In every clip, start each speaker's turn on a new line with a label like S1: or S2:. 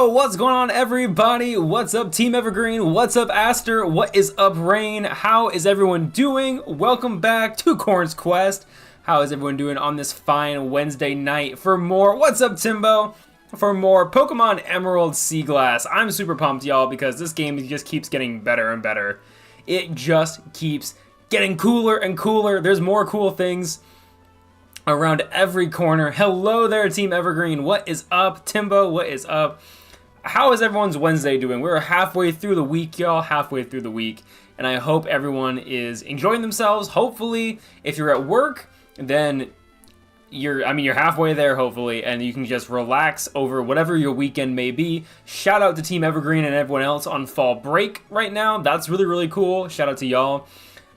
S1: Yo, what's going on, everybody? What's up, Team Evergreen? What's up, Aster? What is up, Rain? How is everyone doing? Welcome back to Quoorn's Quest. How is everyone doing on this fine Wednesday night for more? What's up, Timbo? For more Pokémon Emerald Seaglass. I'm super pumped, y'all, because this game just keeps getting better and better. It just keeps getting cooler and cooler. There's more cool things around every corner. Hello there, Team Evergreen. What is up? Timbo, what is up? How is everyone's Wednesday doing? We're halfway through the week, y'all. Halfway through the week. And I hope everyone is enjoying themselves. Hopefully, if you're at work, then you're halfway there, hopefully, and you can just relax over whatever your weekend may be. Shout out to Team Evergreen and everyone else on fall break right now. That's really, really cool. Shout out to y'all.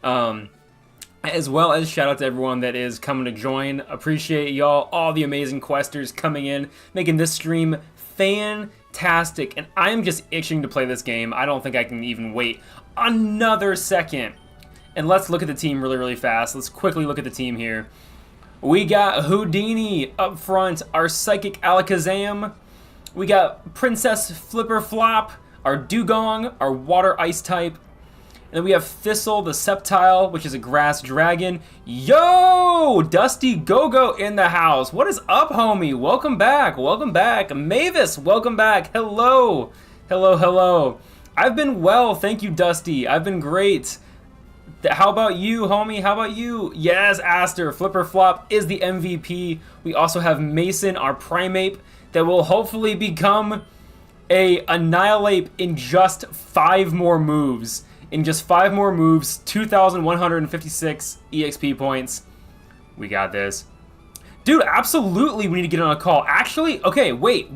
S1: As well as shout out to everyone that is coming to join. Appreciate y'all, all the amazing questers coming in, making this stream fantastic. And I'm just itching to play this game. I don't think I can even wait another second. And let's look at the team really, really fast. Let's quickly look at the team here. We got Houdini up front, our Psychic Alakazam. We got Princess Flipper Flop, our Dugong, our Water Ice type. And then we have Thistle, the Sceptile, which is a Grass Dragon. Yo! Dusty Go-Go in the house. What is up, homie? Welcome back. Welcome back. Mavis, welcome back. Hello. Hello, hello. I've been well. Thank you, Dusty. I've been great. How about you, homie? How about you? Yes, Aster. Flipper Flop is the MVP. We also have Mason, our Primeape, that will hopefully become a Annihilate in just 5 more moves. In just 5 more moves, 2,156 EXP points. We got this. Dude, absolutely we need to get on a call. Actually, okay, wait.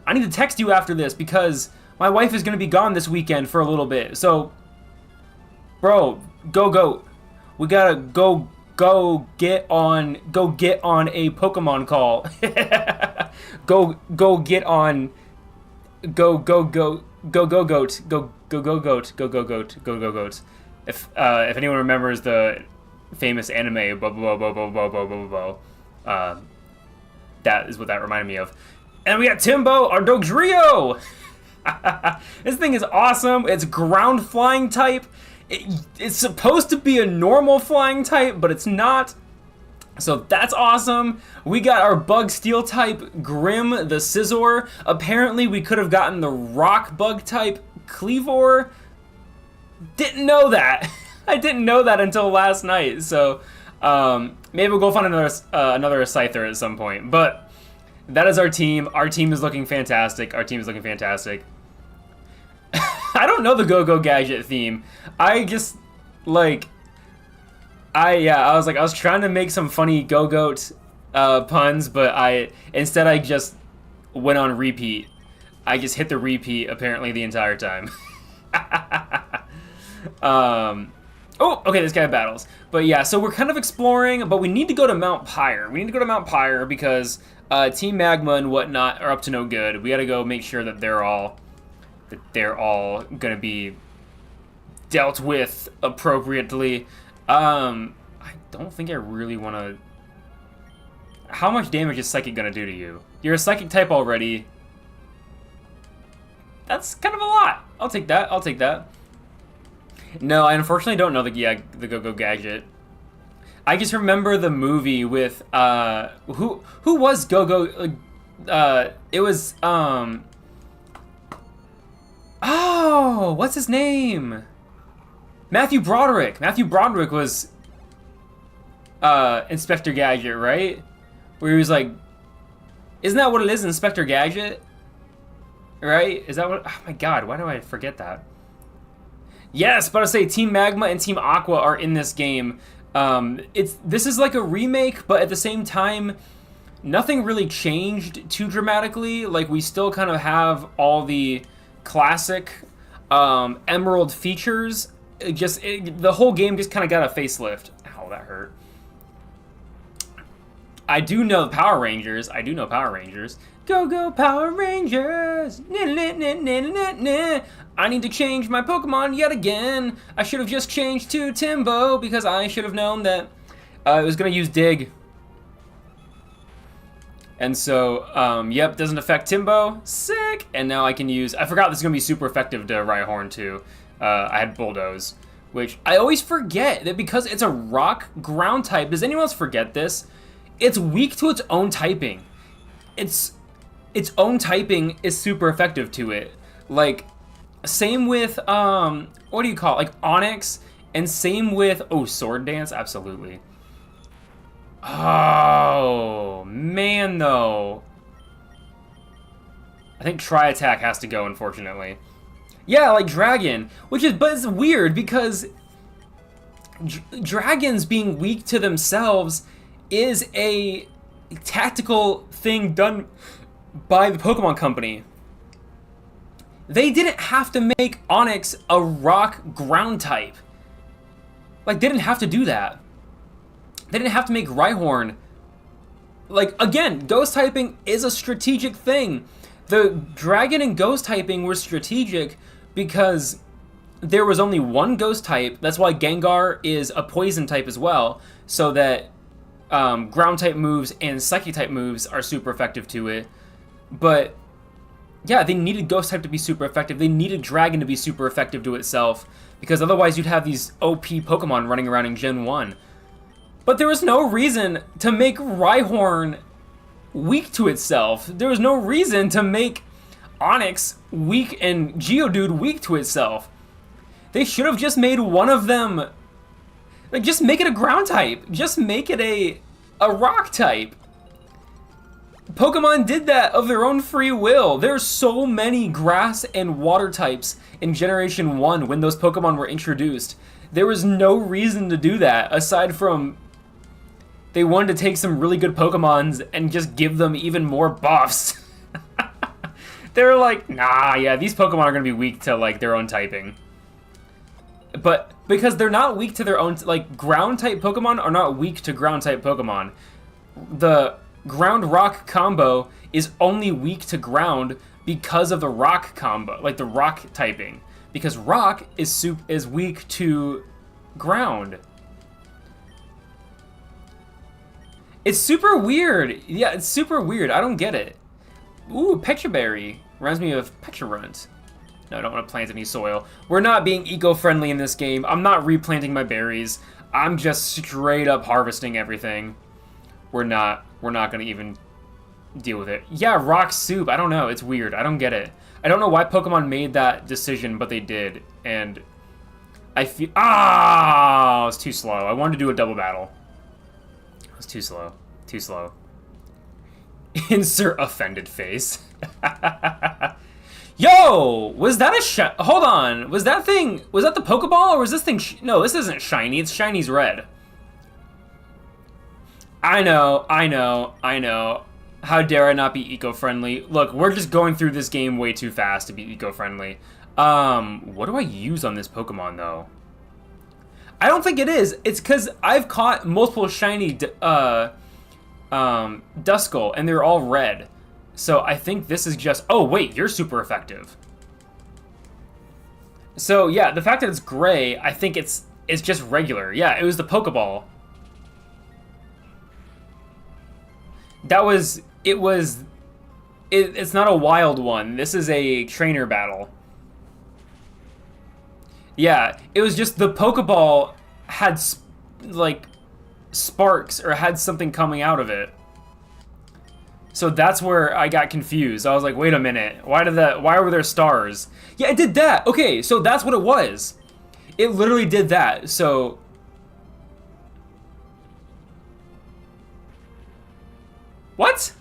S1: I need to text you after this because my wife is going to be gone this weekend for a little bit. So, bro, go. We got to go get on a Pokemon call. go get on go goat. If anyone remembers the famous anime, that is what that reminded me of. And we got Timbo, our Dogdrio. This thing is awesome. It's ground flying type. It's supposed to be a normal flying type, but it's not. So that's awesome. We got our Bug Steel type, Grim the Scizor. Apparently we could have gotten the Rock Bug type, Cleavor. Didn't know that. I didn't know that until last night. So maybe we'll go find another Scyther at some point. But that is our team. Our team is looking fantastic. I don't know the Go-Go Gadget theme. I was trying to make some funny Go-Goat puns, but instead I just went on repeat. I just hit the repeat apparently the entire time. Oh, okay, this guy battles. But yeah, so we're kind of exploring, but we need to go to Mount Pyre. We need to go to Mount Pyre because Team Magma and whatnot are up to no good. We got to go make sure that they're all gonna be dealt with appropriately. I don't think I really want to... How much damage is Psychic going to do to you? You're a Psychic type already. That's kind of a lot. I'll take that. No, I unfortunately don't know the Go-Go Gadget. I just remember the movie with... Who was Go-Go... it was... Oh! What's his name? Matthew Broderick. Matthew Broderick was... Inspector Gadget, right? Where he was like, isn't that what it is, Inspector Gadget? Right? Is that what? Oh my god, why do I forget that? Yes, but I say Team Magma and Team Aqua are in this game. This is like a remake, but at the same time, nothing really changed too dramatically. Like, we still kind of have all the classic Emerald features. The whole game just kind of got a facelift. Ow, that hurt. I do know Power Rangers. Go Power Rangers! I need to change my Pokemon yet again. I should have just changed to Timbo because I should have known that it was going to use Dig. And so, yep, doesn't affect Timbo. Sick! And now I can use... I forgot this is going to be super effective to Rhyhorn, too. I had Bulldoze, which I always forget that because it's a rock ground type. Does anyone else forget this? It's weak to its own typing. Its own typing is super effective to it. Like, same with, what do you call it? Like, Onyx, and same with... Oh, Sword Dance? Absolutely. Oh, man, though. I think Tri-Attack has to go, unfortunately. Yeah, like Dragon, but it's weird because dragons being weak to themselves is a tactical thing done by the Pokemon Company. They didn't have to make Onyx a rock ground type. Like, they didn't have to do that. They didn't have to make Rhyhorn. Like, again, ghost typing is a strategic thing. The dragon and ghost typing were strategic because there was only one ghost type. That's why Gengar is a poison type as well, so that ground type moves and psychic type moves are super effective to it. But yeah, they needed ghost type to be super effective. They needed dragon to be super effective to itself, because otherwise you'd have these OP Pokemon running around in Gen 1. But there was no reason to make Rhyhorn weak to itself. There was no reason to make Onyx weak and Geodude weak to itself. They should have just made one of them... Like, just make it a ground type. Just make it a rock type. Pokemon did that of their own free will. There's so many grass and water types in Generation 1 when those Pokemon were introduced. There was no reason to do that, aside from they wanted to take some really good Pokemons and just give them even more buffs. They were like, nah, yeah, these Pokemon are going to be weak to, like, their own typing. But because they're not weak to their own... Like, ground-type Pokemon are not weak to ground-type Pokemon. The ground-rock combo is only weak to ground because of the rock combo. Like, the rock typing. Because rock is weak to ground. It's super weird. Yeah, it's super weird. I don't get it. Ooh, Petra Berry. Reminds me of Pecharunt. No, I don't want to plant any soil. We're not being eco-friendly in this game. I'm not replanting my berries. I'm just straight up harvesting everything. We're not going to even deal with it. Yeah, rock soup. I don't know. It's weird. I don't get it. I don't know why Pokemon made that decision, but they did. And I feel... Ah! It was too slow. I wanted to do a double battle. It was too slow. Too slow. Insert offended face. Yo! Was that a hold on. Was that thing... Was that the Pokeball, or was this thing... No, this isn't shiny. It's shiny's red. I know. How dare I not be eco-friendly? Look, we're just going through this game way too fast to be eco-friendly. What do I use on this Pokemon, though? I don't think it is. It's because I've caught multiple shiny Duskull, and they're all red. So I think this is just... Oh, wait, you're super effective. So, yeah, the fact that it's gray, I think it's just regular. Yeah, it was the Pokeball. It's not a wild one. This is a trainer battle. Yeah, it was just the Pokeball had, like, sparks, or had something coming out of it. So that's where I got confused. I was like, wait a minute, why were there stars? Yeah, it did that. Okay, so that's what it was. It literally did that. So what?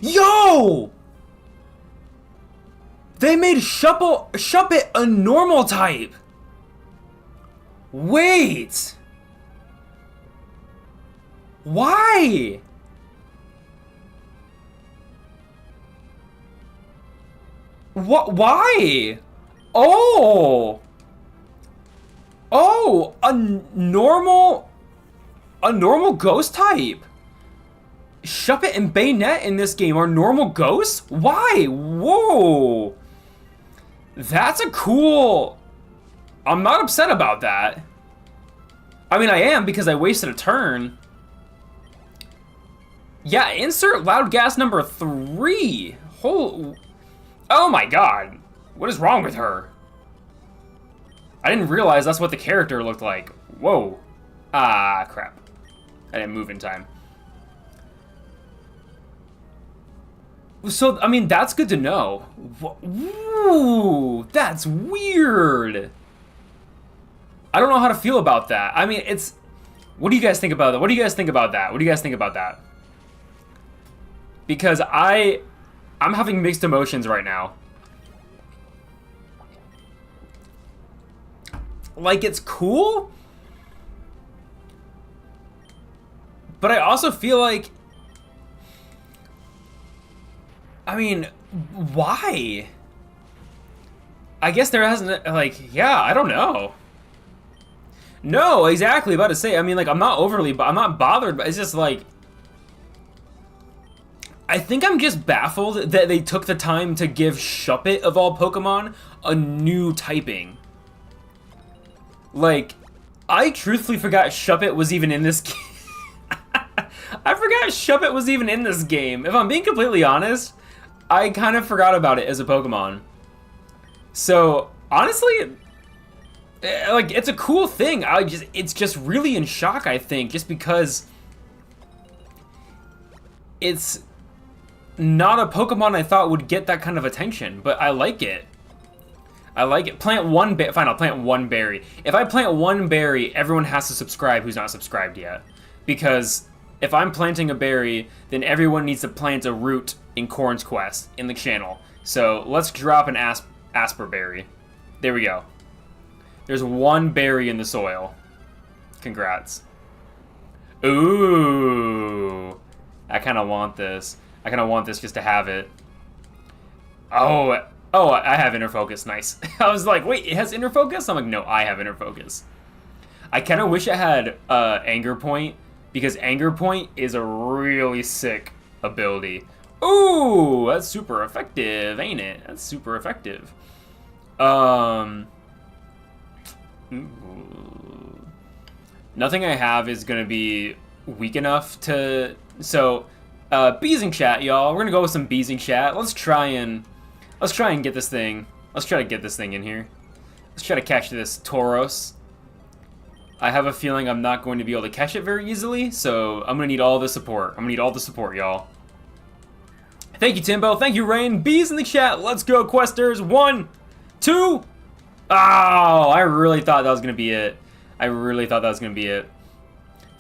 S1: Yo! They made Shuppet a normal type. Wait. Why? What? Why? Oh. Oh, a normal ghost type. Shuppet and Bayonet in this game are normal ghosts? Why? Whoa. That's a cool... I'm not upset about that. I mean, I am, because I wasted a turn. Yeah, insert loud gas number 3. Oh my god. What is wrong with her? I didn't realize that's what the character looked like. Whoa. Ah, crap. I didn't move in time. So, I mean, that's good to know. Ooh, that's weird. I don't know how to feel about that. I mean, it's... What do you guys think about that? What do you guys think about that? What do you guys think about that? Because I'm having mixed emotions right now. Like, it's cool, but I also feel like, I mean, why? I guess there hasn't, like, yeah, I don't know. No, exactly, about to say, I mean, like, I'm not bothered, but it's just like, I think I'm just baffled that they took the time to give Shuppet, of all Pokemon, a new typing. Like, I truthfully forgot Shuppet was even in this game. I forgot Shuppet was even in this game. If I'm being completely honest, I kind of forgot about it as a Pokemon. So, honestly, like, it's a cool thing. It's just really in shock, I think, just because it's not a Pokemon I thought would get that kind of attention, but I like it. I like it. Plant one berry. Fine, I'll plant one berry. If I plant one berry, everyone has to subscribe who's not subscribed yet. Because if I'm planting a berry, then everyone needs to plant a root in Quoorn's Quest in the channel. So let's drop an Asper berry. There we go. There's one berry in the soil. Congrats. Ooh. I kind of want this. I kind of want this just to have it. Oh, I have inner focus. Nice. I was like, wait, it has inner focus? I'm like, no, I have inner focus. I kind of wish I had Anger Point, because Anger Point is a really sick ability. Ooh, that's super effective, ain't it? That's super effective. Ooh. Nothing I have is going to be weak enough to... So, bees in chat, y'all. We're going to go with some bees in chat. Let's try and get this thing. Let's try to get this thing in here. Let's try to catch this Tauros. I have a feeling I'm not going to be able to catch it very easily, so I'm going to need all the support. I'm going to need all the support, y'all. Thank you, Timbo. Thank you, Rain. Bees in the chat. Let's go, Questers. 1, 2. Oh, I really thought that was going to be it. I really thought that was going to be it.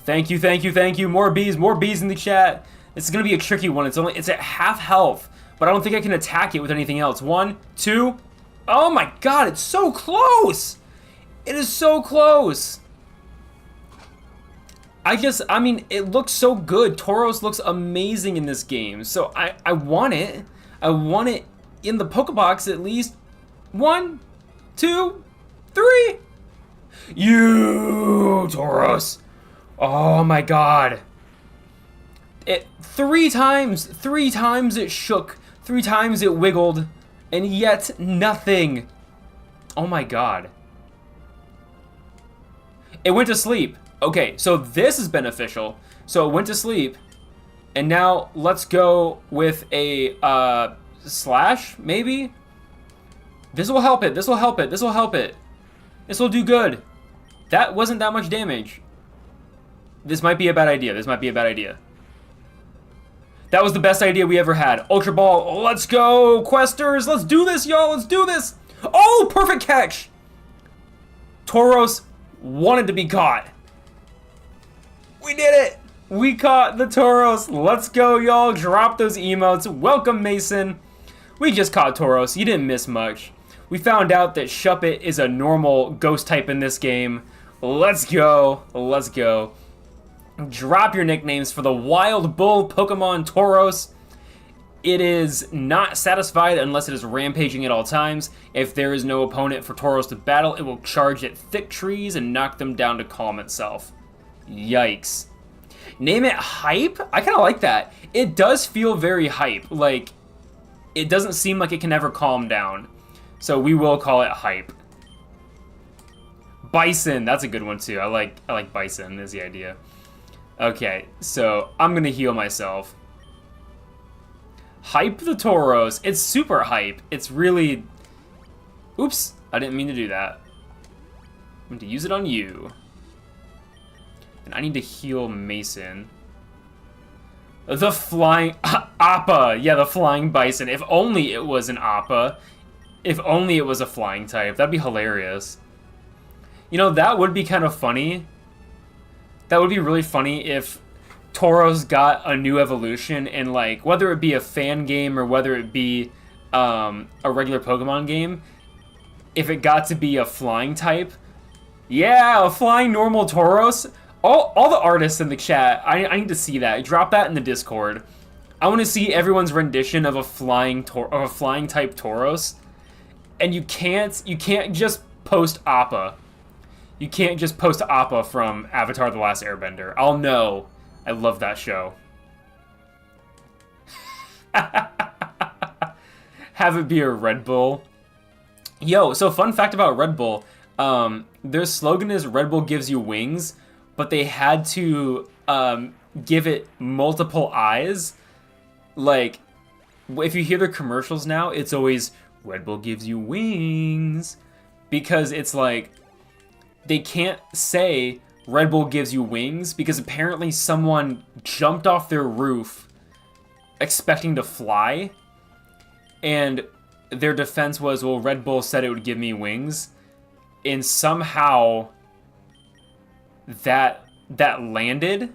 S1: Thank you, thank you, thank you. More bees in the chat. This is going to be a tricky one. It's at half health. But I don't think I can attack it with anything else. 1, 2. Oh my god, it's so close! It is so close! I mean, it looks so good. Tauros looks amazing in this game. So I want it. I want it in the Pokebox at least. 1, 2, 3. You, Tauros! Oh my god. It 3 times it shook. 3 times it wiggled, and yet nothing. Oh my god. It went to sleep. Okay, so this is beneficial. So it went to sleep, and now let's go with a slash, maybe? This will help it, this will help it, this will help it. This will do good. That wasn't that much damage. This might be a bad idea, this might be a bad idea. That was the best idea we ever had. Ultra Ball, let's go, Questers. Let's do this, y'all. Let's do this. Oh, perfect catch. Tauros wanted to be caught. We did it. We caught the Tauros. Let's go, y'all. Drop those emotes. Welcome, Mason. We just caught Tauros. You didn't miss much. We found out that Shuppet is a normal ghost type in this game. Let's go. Let's go. Drop your nicknames for the Wild Bull Pokemon Tauros. It is not satisfied unless it is rampaging at all times. If there is no opponent for Tauros to battle, it will charge at thick trees and knock them down to calm itself. Yikes. Name it Hype? I kind of like that. It does feel very hype. Like, it doesn't seem like it can ever calm down. So we will call it Hype. Bison. That's a good one too. I like Bison is the idea. Okay, so I'm gonna heal myself. Hype the Tauros. It's super hype. It's really... Oops, I didn't mean to do that. I'm going to use it on you. And I need to heal Mason. The flying... Appa! Yeah, the flying bison. If only it was an Appa. If only it was a flying type. That'd be hilarious. You know, that would be kind of funny. That would be really funny if Tauros got a new evolution and, like, whether it be a fan game or whether it be a regular Pokemon game, if it got to be a flying type. Yeah, a flying normal Tauros. All the artists in the chat, I need to see that. Drop that in the Discord. I want to see everyone's rendition of a flying type Tauros. And you can't just post Appa. You can't just post Appa from Avatar: The Last Airbender. I'll know. I love that show. Have it be a Red Bull. Yo, so fun fact about Red Bull. Their slogan is Red Bull gives you wings, but they had to give it multiple eyes. Like, if you hear the commercials now, it's always Red Bull gives you wings. Because it's like, they can't say Red Bull gives you wings because apparently someone jumped off their roof expecting to fly, and their defense was, well, Red Bull said it would give me wings, and somehow that landed.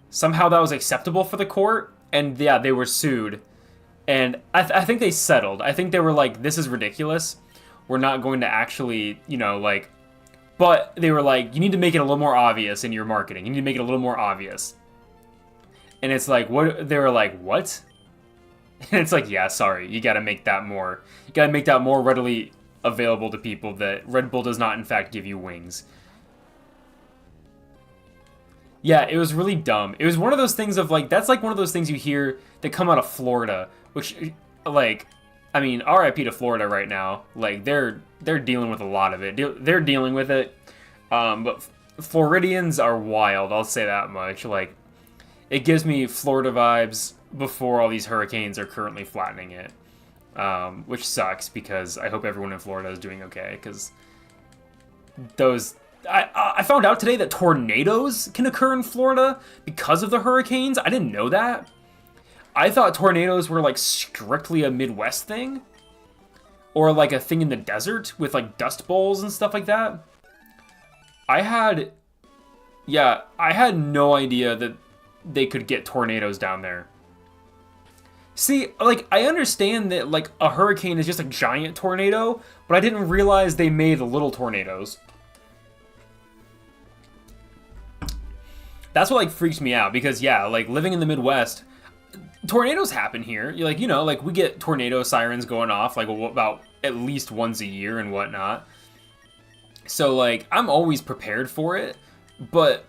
S1: Somehow that was acceptable for the court, and yeah, they were sued. And I think they settled. I think they were like, this is ridiculous. We're not going to actually, you know, like... But they were like, you need to make it a little more obvious in your marketing. You need to make it a little more obvious. And it's like, what? They were like, what? And it's like, yeah, sorry. You gotta make that more... You gotta make that more readily available to people that Red Bull does not, in fact, give you wings. Yeah, it was really dumb. It was one of those things of, like, that's like one of those things you hear that come out of Florida, which, like, I mean, RIP to Florida right now. Like, they're dealing with a lot of it. They're dealing with it. But Floridians are wild, I'll say that much. Like, it gives me Florida vibes before all these hurricanes are currently flattening it. Which sucks, because I hope everyone in Florida is doing okay, because those... I found out today that tornadoes can occur in Florida because of the hurricanes. I didn't know that. I thought tornadoes were, like, strictly a Midwest thing. Or, like, a thing in the desert with, like, dust bowls and stuff like that. I had no idea that they could get tornadoes down there. See, like, I understand that, like, a hurricane is just a giant tornado, but I didn't realize they made little tornadoes. That's what, like, freaks me out, because, yeah, like, living in the Midwest, tornadoes happen here. You're like, you know, like, we get tornado sirens going off, like, about at least once a year and whatnot. So, like, I'm always prepared for it, but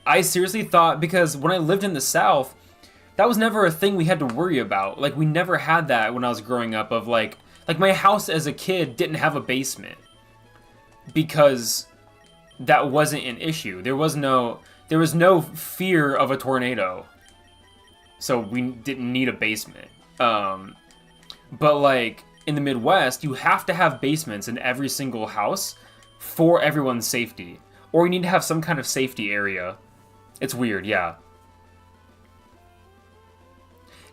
S1: I seriously thought, because when I lived in the South, that was never a thing we had to worry about. Like, we never had that when I was growing up of, like my house as a kid didn't have a basement, because that wasn't an issue. There was no fear of a tornado, so we didn't need a basement. But, like, in the Midwest, you have to have basements in every single house for everyone's safety. Or you need to have some kind of safety area. It's weird, yeah.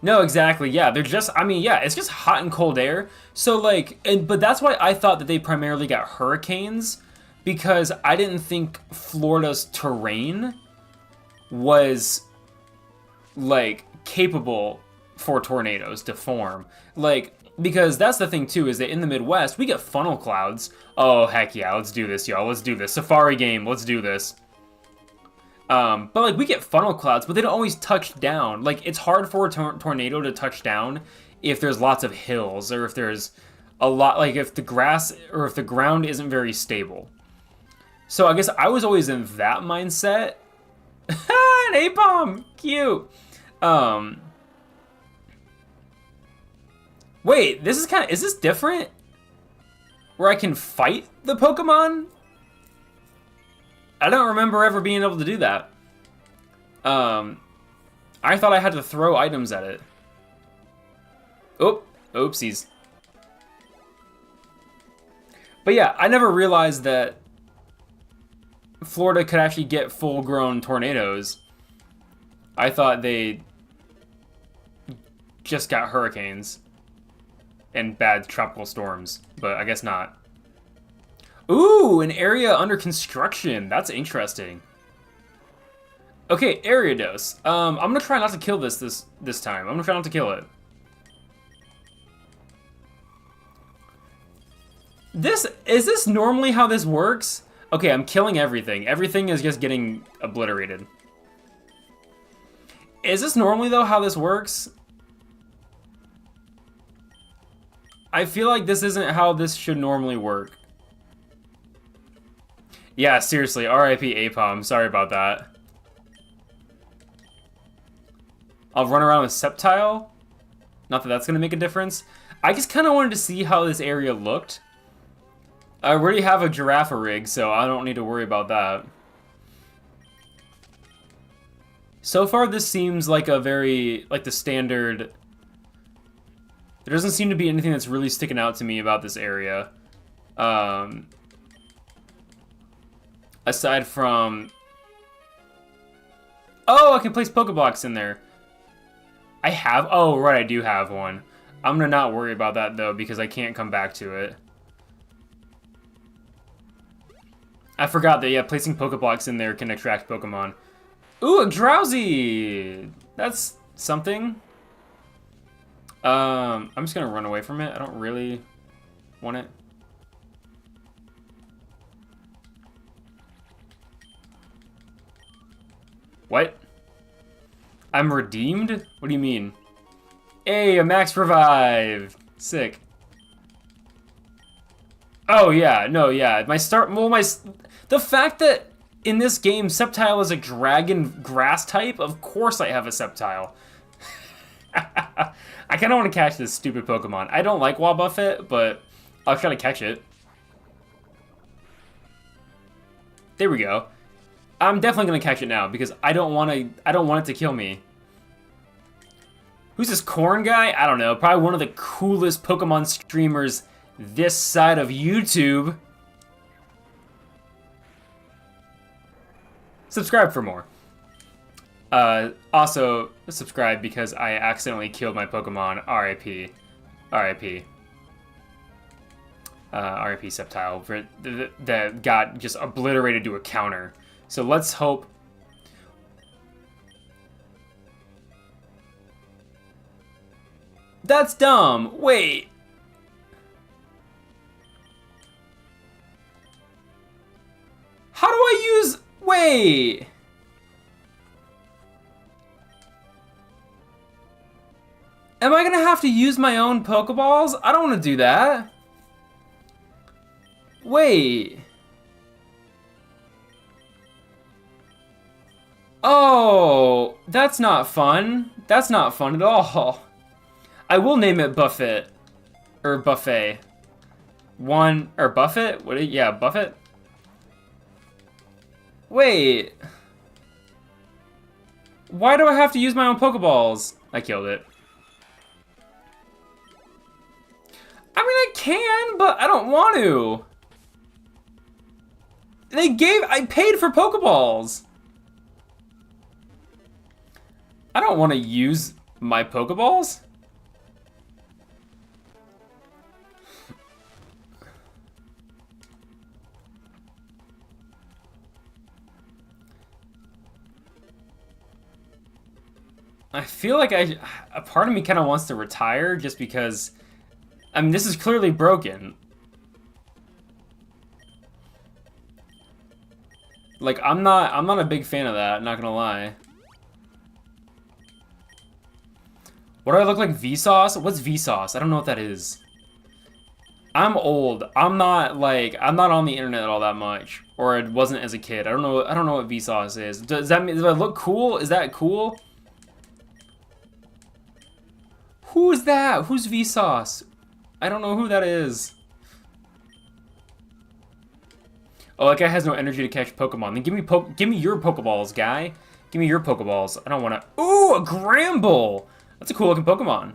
S1: No, exactly, yeah. They're just, I mean, yeah, it's just hot and cold air. So, like, but that's why I thought that they primarily got hurricanes, because I didn't think Florida's terrain was, like, capable for tornadoes to form. Like, because that's the thing, too, is that in the Midwest, we get funnel clouds. Oh, heck yeah, let's do this, y'all. Let's do this. Safari game, let's do this. But, like, we get funnel clouds, but they don't always touch down. Like, it's hard for a tornado to touch down if there's lots of hills, or if there's a lot, like, if the grass, or if the ground isn't very stable. So I guess I was always in that mindset. An A-bomb! Cute! Wait, this is kind of... Is this different? Where I can fight the Pokemon? I don't remember ever being able to do that. I thought I had to throw items at it. Oh, oopsies. But yeah, I never realized that Florida could actually get full-grown tornadoes. I thought they just got hurricanes and bad tropical storms, but I guess not. Ooh, an area under construction. That's interesting. Okay, Ariados. I'm gonna try not to kill this time. I'm gonna try not to kill it. Is this normally how this works? Okay, I'm killing everything. Everything is just getting obliterated. Is this normally though how this works? I feel like this isn't how this should normally work. Yeah, seriously, RIP Apom. Sorry about that. I'll run around with Sceptile. Not that that's going to make a difference. I just kind of wanted to see how this area looked. I already have a Giraffe rig, so I don't need to worry about that. So far, this seems like a very, like the standard... There doesn't seem to be anything that's really sticking out to me about this area. Aside from... Oh, I can place Pokeblocks in there. I have... Oh, right, I do have one. I'm gonna not worry about that, though, because I can't come back to it. I forgot that, yeah, placing Pokeblocks in there can attract Pokemon. Ooh, a Drowsy! That's something. I'm just gonna run away from it. I don't really want it. What? I'm redeemed? What do you mean? Hey, a max revive! Sick. Oh, yeah, no, yeah. The fact that in this game, Sceptile is a dragon grass type, of course I have a Sceptile. I kind of want to catch this stupid Pokemon. I don't like Wobbuffet, but I'll try to catch it. There we go. I'm definitely gonna catch it now because I don't want it to kill me. Who's this Quoorn guy? I don't know. Probably one of the coolest Pokemon streamers this side of YouTube. Subscribe for more. Also, subscribe because I accidentally killed my Pokemon. RIP. RIP. RIP Sceptile. That got just obliterated to a counter. So let's hope... That's dumb! Wait! How do I use... Wait! Am I gonna have to use my own Pokeballs? I don't want to do that. Wait. Oh, that's not fun. That's not fun at all. I will name it Buffet. Or Buffet. Or Buffet? Yeah, Buffet? Wait. Why do I have to use my own Pokeballs? I killed it. I mean, I can, but I don't want to. I paid for Pokeballs. I don't want to use my Pokeballs. I feel like a part of me kind of wants to retire just because, I mean, this is clearly broken. Like, I'm not a big fan of that, not gonna lie. What do I look like, Vsauce? What's Vsauce? I don't know what that is. I'm old. I'm not on the internet all that much, or I wasn't as a kid. I don't know what Vsauce is. Does I look cool? Is that cool? Who's that? Who's Vsauce? I don't know who that is. Oh, that guy has no energy to catch Pokemon. Then give me your Pokeballs, guy. Give me your Pokeballs. I don't want to... Ooh, a Gramble! That's a cool looking Pokemon.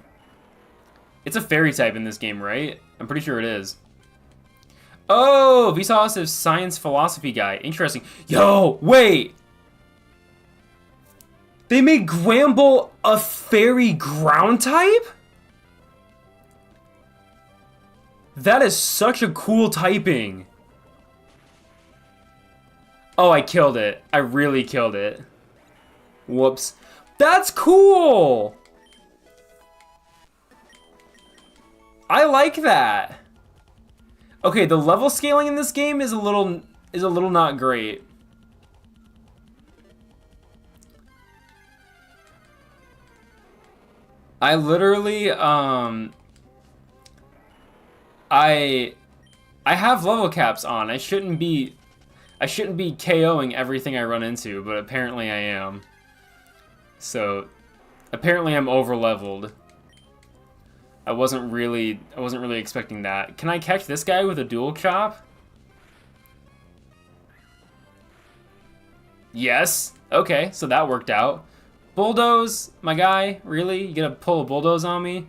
S1: It's a fairy type in this game, right? I'm pretty sure it is. Oh, Vsauce is science philosophy guy. Interesting. Yo, wait! They made Gramble a fairy ground type? That is such a cool typing. Oh, I killed it. I really killed it. Whoops. That's cool! I like that. Okay, the level scaling in this game is a little not great. I literally I have level caps on. I shouldn't be KOing everything I run into, but apparently I am. So apparently I'm over leveled. I wasn't really expecting that. Can I catch this guy with a dual chop? Yes. Okay, so that worked out. Bulldoze, my guy, really? You gonna pull a bulldoze on me?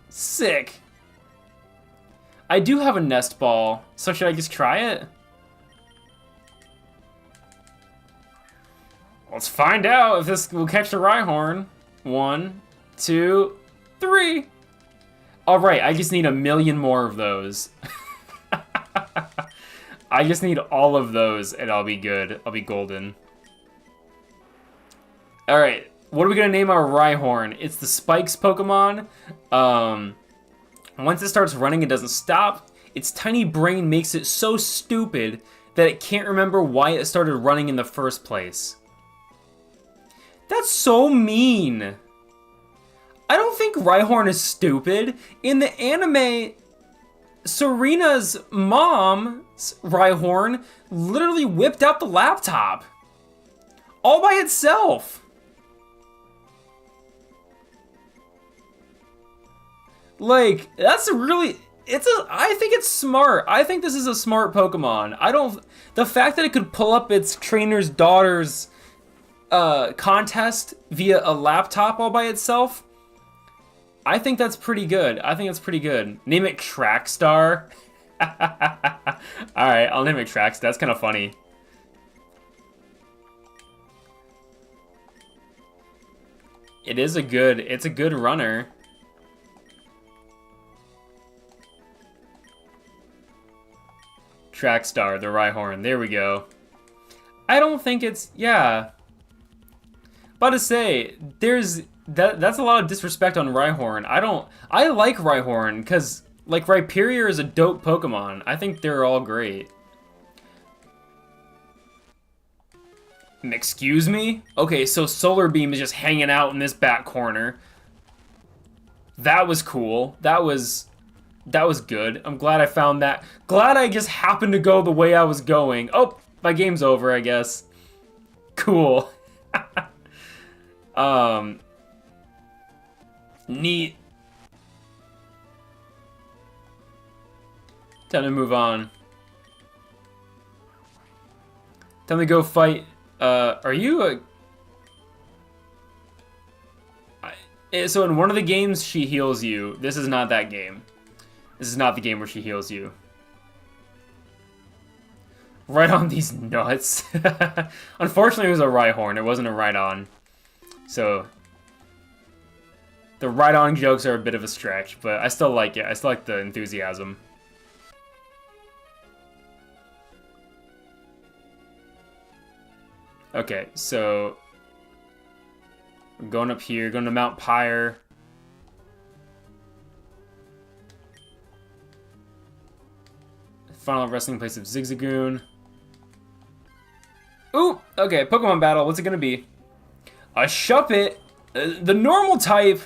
S1: Sick. I do have a nest ball, so should I just try it? Let's find out if this will catch the Rhyhorn. 1, 2, 3. Alright, I just need a million more of those. I just need all of those and I'll be good. I'll be golden. Alright, what are we gonna name our Rhyhorn? It's the Spikes Pokemon. Once it starts running, it doesn't stop. Its tiny brain makes it so stupid that it can't remember why it started running in the first place. That's so mean. I don't think Rhyhorn is stupid. In the anime, Serena's mom's Rhyhorn literally whipped out the laptop. All by itself. Like, that's a really... I think it's smart. I think this is a smart Pokemon. The fact that it could pull up its trainer's daughter's contest via a laptop all by itself, I think that's pretty good. Name it Trackstar. Alright, I'll name it Trackstar. That's kind of funny. It's a good runner. Trackstar, the Rhyhorn. There we go. I don't think it's... Yeah. About to say, that's a lot of disrespect on Rhyhorn. I like Rhyhorn, because, like, Rhyperior is a dope Pokemon. I think they're all great. Excuse me? Okay, so Solar Beam is just hanging out in this back corner. That was cool. That was good. I'm glad I found that. Glad I just happened to go the way I was going. Oh, my game's over, I guess. Cool. Neat. Time to move on. Time to go fight. Are you a... So in one of the games, she heals you. This is not that game. This is not the game where she heals you. Right on these nuts. Unfortunately, it was a Rhyhorn. It wasn't a Rhydon. So, the Rhydon jokes are a bit of a stretch, but I still like it. I still like the enthusiasm. Okay, so... we're going up here, going to Mount Pyre. Final resting place of Zigzagoon. Ooh, okay, Pokemon battle. What's it gonna be? A Shuppet. The normal type.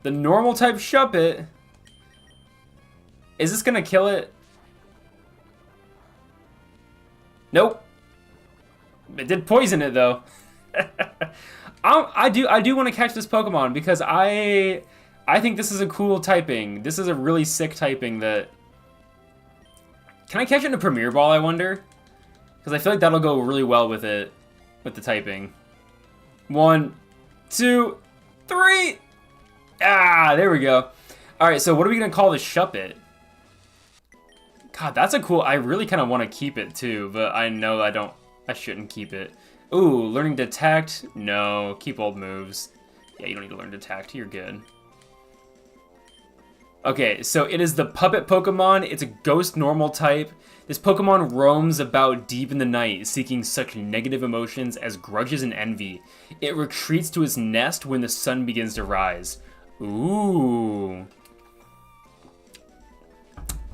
S1: The normal type Shuppet. Is this gonna kill it? Nope. It did poison it though. I do want to catch this Pokemon because I think this is a cool typing. This is a really sick typing that Can I catch it in a Premier Ball, I wonder? Because I feel like that'll go really well with it, with the typing. 1, 2, 3! Ah, there we go. Alright, so what are we going to call the Shuppet? God, that's a cool... I really kind of want to keep it, too, but I know I shouldn't keep it. Ooh, learning Detect? No, keep old moves. Yeah, you don't need to learn Detect. You're good. Okay, so it is the Puppet Pokemon. It's a Ghost Normal type. This Pokemon roams about deep in the night, seeking such negative emotions as grudges and envy. It retreats to its nest when the sun begins to rise. Ooh.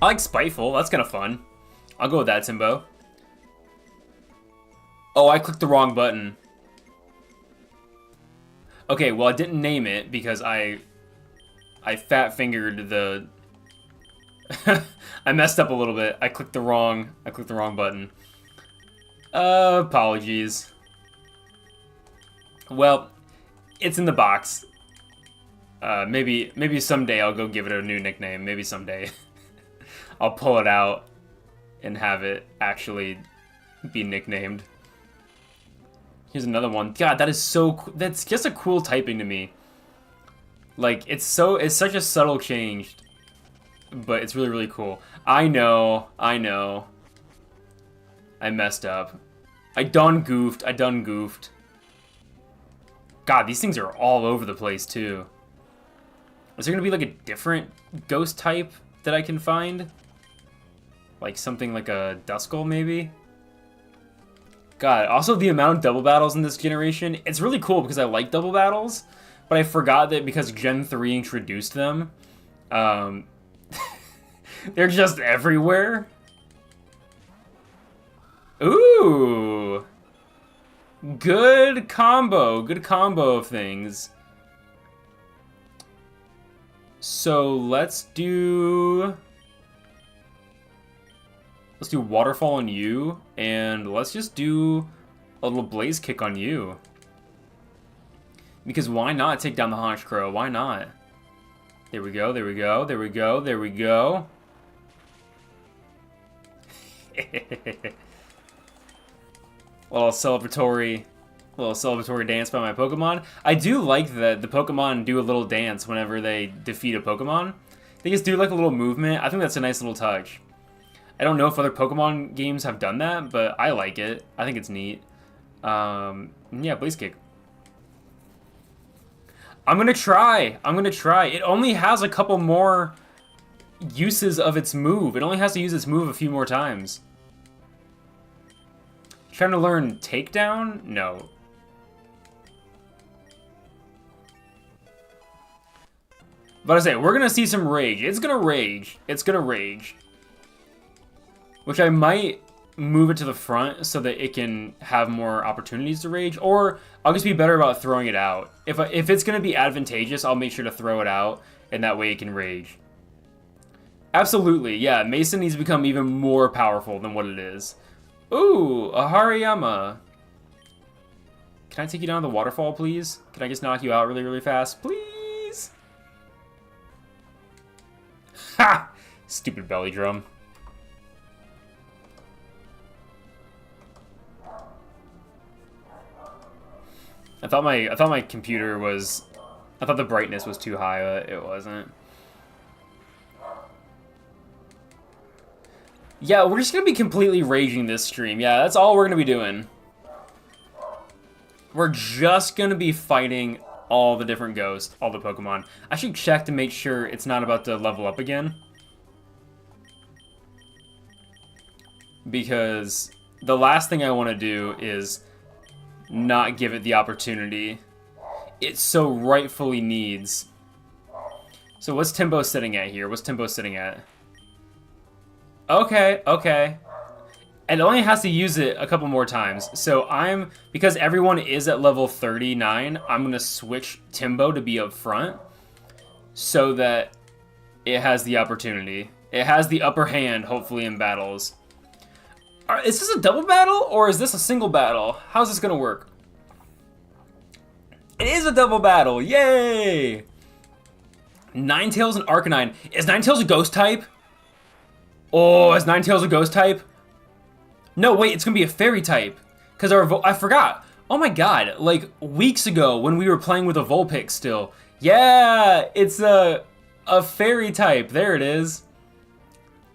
S1: I like Spiteful. That's kind of fun. I'll go with that, Timbo. Oh, I clicked the wrong button. Okay, well, I didn't name it because I fat-fingered the... I messed up a little bit. I clicked the wrong button. Apologies. Well, it's in the box. Maybe someday I'll go give it a new nickname. Maybe someday. I'll pull it out and have it actually be nicknamed. Here's another one. God, that is so... That's just a cool typing to me. Like, it's such a subtle change, but it's really, really cool. I know. I messed up. I done goofed. God, these things are all over the place, too. Is there gonna be, like, a different ghost type that I can find? Like, something like a Duskull, maybe? God, also the amount of double battles in this generation, it's really cool because I like double battles. But I forgot that because Gen 3 introduced them, they're just everywhere. Ooh! Good combo of things. So let's do Waterfall on you, and let's just do a little Blaze Kick on you. Because why not take down the Honchkrow? Why not? There we go. Little celebratory dance by my Pokemon. I do like that the Pokemon do a little dance whenever they defeat a Pokemon. They just do like a little movement. I think that's a nice little touch. I don't know if other Pokemon games have done that, but I like it. I think it's neat. Yeah, Blaze Kick. I'm gonna try. It only has a couple more uses of its move. It only has to use its move a few more times. Trying to learn Takedown? No. But I say, we're gonna see some rage. It's gonna rage. Which I might move it to the front so that it can have more opportunities to rage, or I'll just be better about throwing it out. If it's going to be advantageous, I'll make sure to throw it out, and that way it can rage. Absolutely, yeah, Mason needs to become even more powerful than what it is. Ooh, a Hariyama. Can I take you down to the waterfall, please? Can I just knock you out really, really fast? Please? Ha! Stupid belly drum. I thought my computer was... I thought the brightness was too high, but it wasn't. Yeah, we're just gonna be completely raging this stream. Yeah, that's all we're gonna be doing. We're just gonna be fighting all the different ghosts, all the Pokemon. I should check to make sure it's not about to level up again. Because the last thing I want to do is not give it the opportunity it so rightfully needs. So what's Timbo sitting at here? Okay. And it only has to use it a couple more times. So because everyone is at level 39, I'm going to switch Timbo to be up front so that it has the opportunity. It has the upper hand, hopefully, in battles. Is this a double battle, or is this a single battle? How's this gonna work? It is a double battle, yay! Ninetales and Arcanine. Is Ninetales a ghost type? Oh, is Ninetales a ghost type? No, wait, it's gonna be a fairy type. Because I forgot. Oh my god, like weeks ago when we were playing with a Vulpix still. Yeah, it's a fairy type. There it is.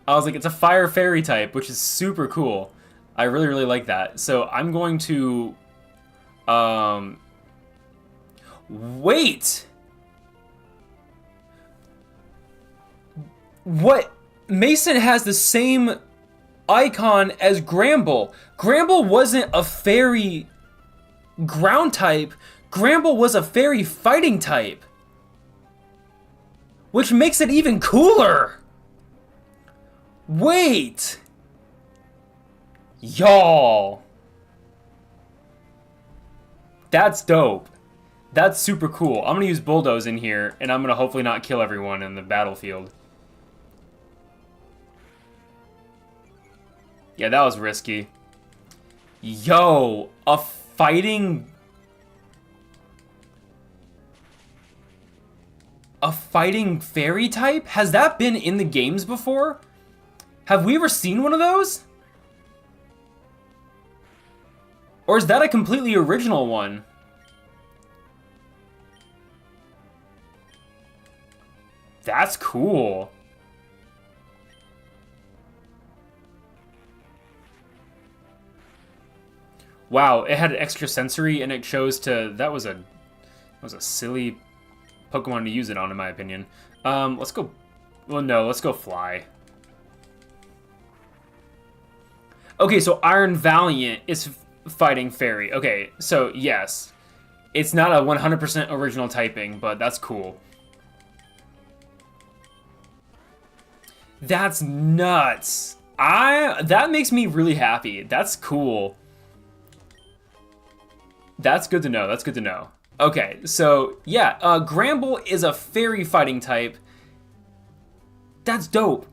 S1: I was like, it's a fire fairy type, which is super cool. I really, really like that. So I'm going to... Wait! What? Mason has the same icon as Gramble. Gramble wasn't a fairy ground type. Gramble was a fairy fighting type. Which makes it even cooler. Wait. Y'all. That's dope. That's super cool. I'm gonna use Bulldoze in here, and I'm gonna hopefully not kill everyone in the battlefield. Yeah, that was risky. Yo, a fighting fairy type? Has that been in the games before? Have we ever seen one of those? Or is that a completely original one? That's cool. Wow, it had extra sensory and it chose to... That was a silly Pokemon to use it on, in my opinion. Let's go... Well, no, let's go Fly. Okay, so Iron Valiant is fighting Fairy. Okay, so yes. It's not a 100% original typing, but that's cool. That's nuts. That makes me really happy. That's cool. That's good to know. That's good to know. Okay, so yeah, Gramble is a fairy fighting type. That's dope.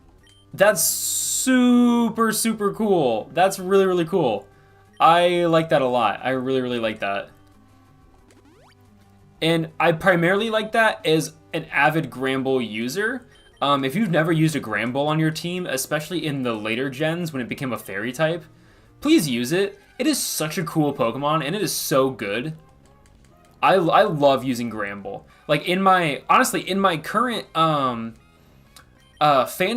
S1: That's super, super cool. That's really, really cool. I like that a lot. I really, really like that. And I primarily like that as an avid Gramble user. If you've never used a Gramble on your team, especially in the later gens when it became a fairy type, please use it. It is such a cool Pokemon, and it is so good. I love using Gramble. Like, honestly, in my current fan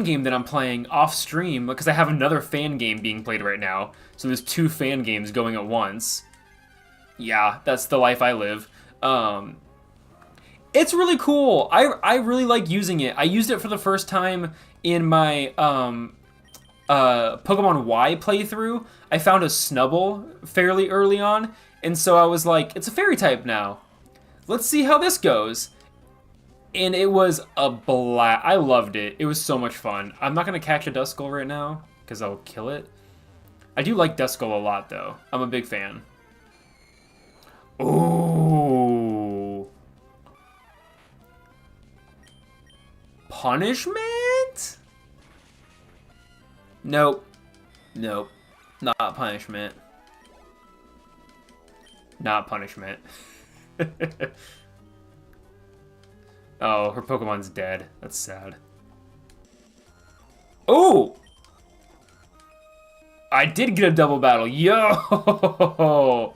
S1: game that I'm playing off stream, because I have another fan game being played right now, so there's 2 fan games going at once. Yeah, that's the life I live. It's really cool. I really like using it. I used it for the first time in my Pokemon Y playthrough. I found a Snubble fairly early on, and so I was like, it's a fairy type now. Let's see how this goes. And it was a blast. I loved it. It was so much fun. I'm not going to catch a Duskull right now, because I'll kill it. I do like Duskull a lot, though. I'm a big fan. Ooh. Punishment? Nope. Nope. Not punishment. Not punishment. Oh, her Pokemon's dead. That's sad. Oh! I did get a double battle. Yo!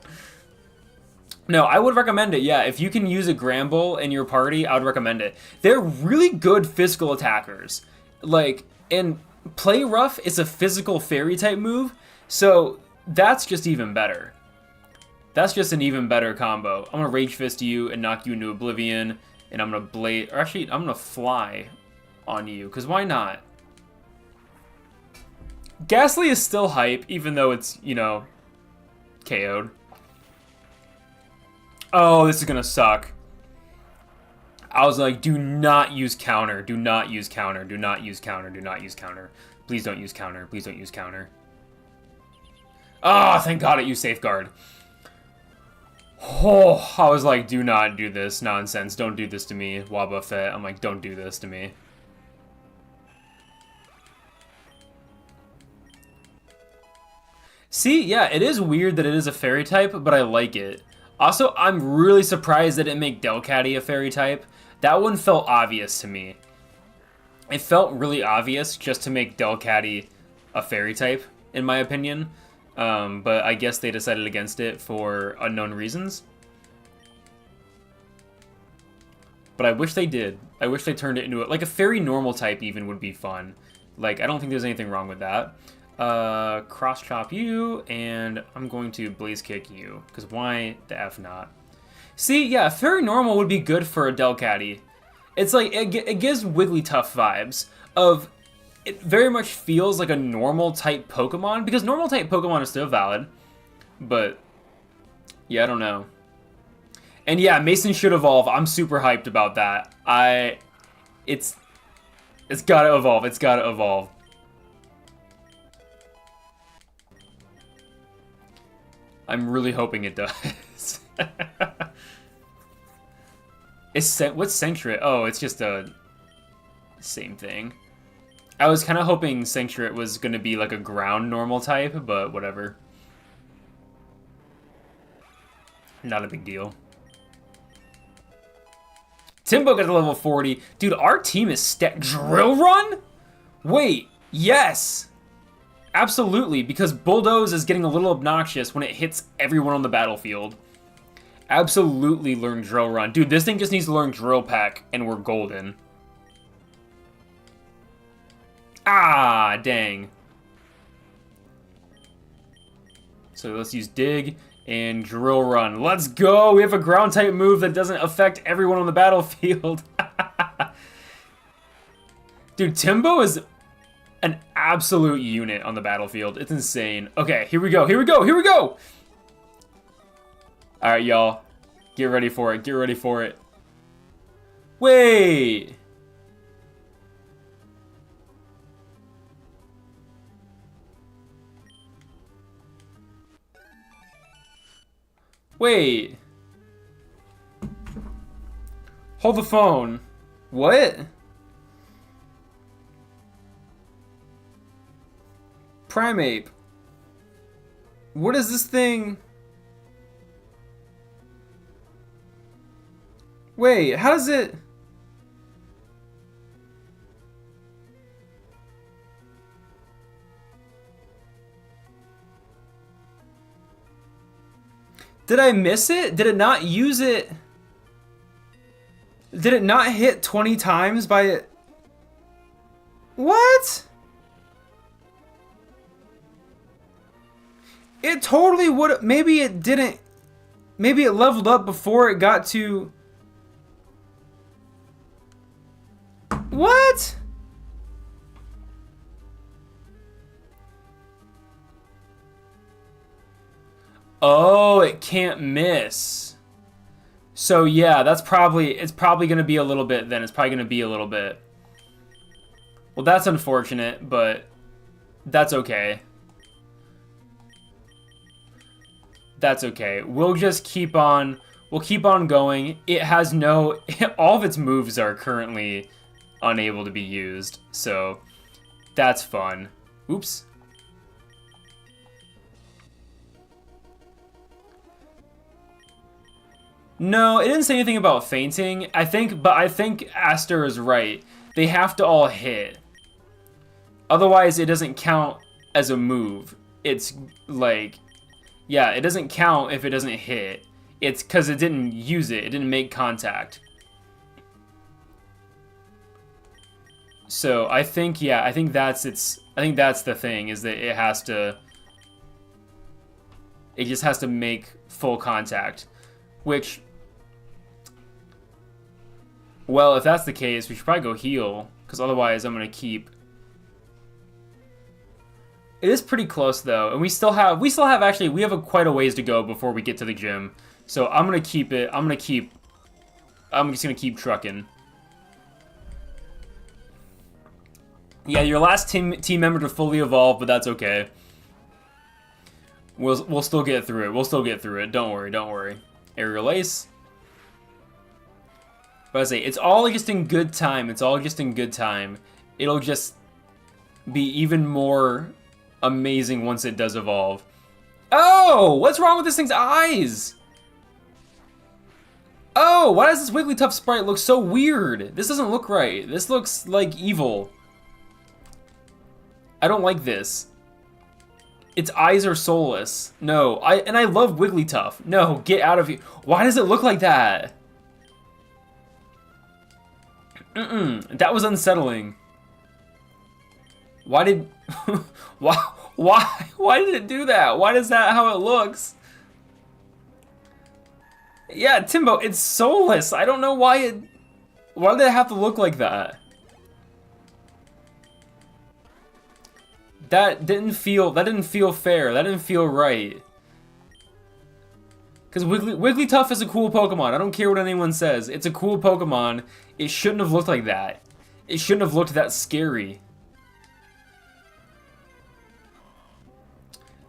S1: No, I would recommend it. Yeah, if you can use a Gramble in your party, I would recommend it. They're really good physical attackers. Like, and Play Rough is a physical fairy type move, so that's just even better. That's just an even better combo. I'm gonna Rage Fist you and knock you into oblivion, and I'm gonna Blade, or actually, I'm gonna Fly on you, because why not? Ghastly is still hype, even though it's, you know, KO'd. Oh, this is gonna suck. I was like, do not use counter, do not use counter, do not use counter, do not use counter. Please don't use counter, please don't use counter. Oh, thank God it used Safeguard. Oh, I was like, do not do this nonsense. Don't do this to me, Wobbuffet. I'm like, don't do this to me. See, yeah, it is weird that it is a fairy type, but I like it. Also, I'm really surprised that it didn't make Delcatty a fairy type. That one felt obvious to me. It felt really obvious just to make Delcatty a fairy type, in my opinion. But I guess they decided against it for unknown reasons. But I wish they did. I wish they turned it into like a fairy normal type even would be fun. Like, I don't think there's anything wrong with that. Cross chop you, and I'm going to blaze kick you, because why the F not? See, yeah, fairy normal would be good for a Delcatty. It's like, it gives Wigglytuff vibes of, it very much feels like a normal type Pokemon, because normal type Pokemon is still valid, but, yeah, I don't know. And yeah, Mason should evolve. I'm super hyped about that. It's gotta evolve. It's gotta evolve. I'm really hoping it does. What's Sentret? Oh, it's just a same thing. I was kind of hoping Sentret was gonna be like a ground normal type, but whatever. Not a big deal. Timbo got to level 40. Dude, our team is Drill Run? Wait, yes! Absolutely, because Bulldoze is getting a little obnoxious when it hits everyone on the battlefield. Absolutely learn Drill Run. Dude, this thing just needs to learn Drill Peck, and we're golden. Ah, dang. So let's use Dig and Drill Run. Let's go! We have a ground type move that doesn't affect everyone on the battlefield. Dude, Timbo is an absolute unit on the battlefield. It's insane. Okay, here we go, here we go, here we go! Alright, y'all. Get ready for it, get ready for it. Wait! Wait. Hold the phone. What? Primeape. What is this thing? Wait, how does it... Did I miss it? Did it not use it? Did it not hit 20 times by it? What? It totally would. Maybe it didn't. Maybe it leveled up before it got to. What? Oh, it can't miss. So yeah, it's probably gonna be a little bit then. It's probably gonna be a little bit. Well, that's unfortunate, but that's okay. That's okay. We'll just keep on, we'll keep on going. It has no, all of its moves are currently unable to be used, so that's fun. Oops. No, it didn't say anything about fainting. I think Aster is right. They have to all hit. Otherwise, it doesn't count as a move. It's like, yeah, it doesn't count if it doesn't hit. It's because it didn't use it. It didn't make contact. So I think, yeah, I think that's the thing, is that it has to, it just has to make full contact. Which, well, if that's the case, we should probably go heal, because otherwise I'm going to keep... It is pretty close, though, and we still have actually, we have quite a ways to go before we get to the gym. So I'm going to keep it, I'm just going to keep trucking. Yeah, your last team member to fully evolve, but that's okay. We'll still get through it. We'll still get through it. Don't worry, don't worry. Aerial Ace. But I say, it's all just in good time. It's all just in good time. It'll just be even more amazing once it does evolve. Oh! What's wrong with this thing's eyes? Oh, why does this Wigglytuff sprite look so weird? This doesn't look right. This looks like evil. I don't like this. Its eyes are soulless. No, I love Wigglytuff. No, get out of here. Why does it look like that? That was unsettling. Why did why did it do that? Why is that how it looks? Yeah, Timbo, it's soulless. I don't know why did it have to look like that? That didn't feel fair. That didn't feel right. Because Wigglytuff is a cool Pokemon. I don't care what anyone says. It's a cool Pokemon. It shouldn't have looked like that. It shouldn't have looked that scary.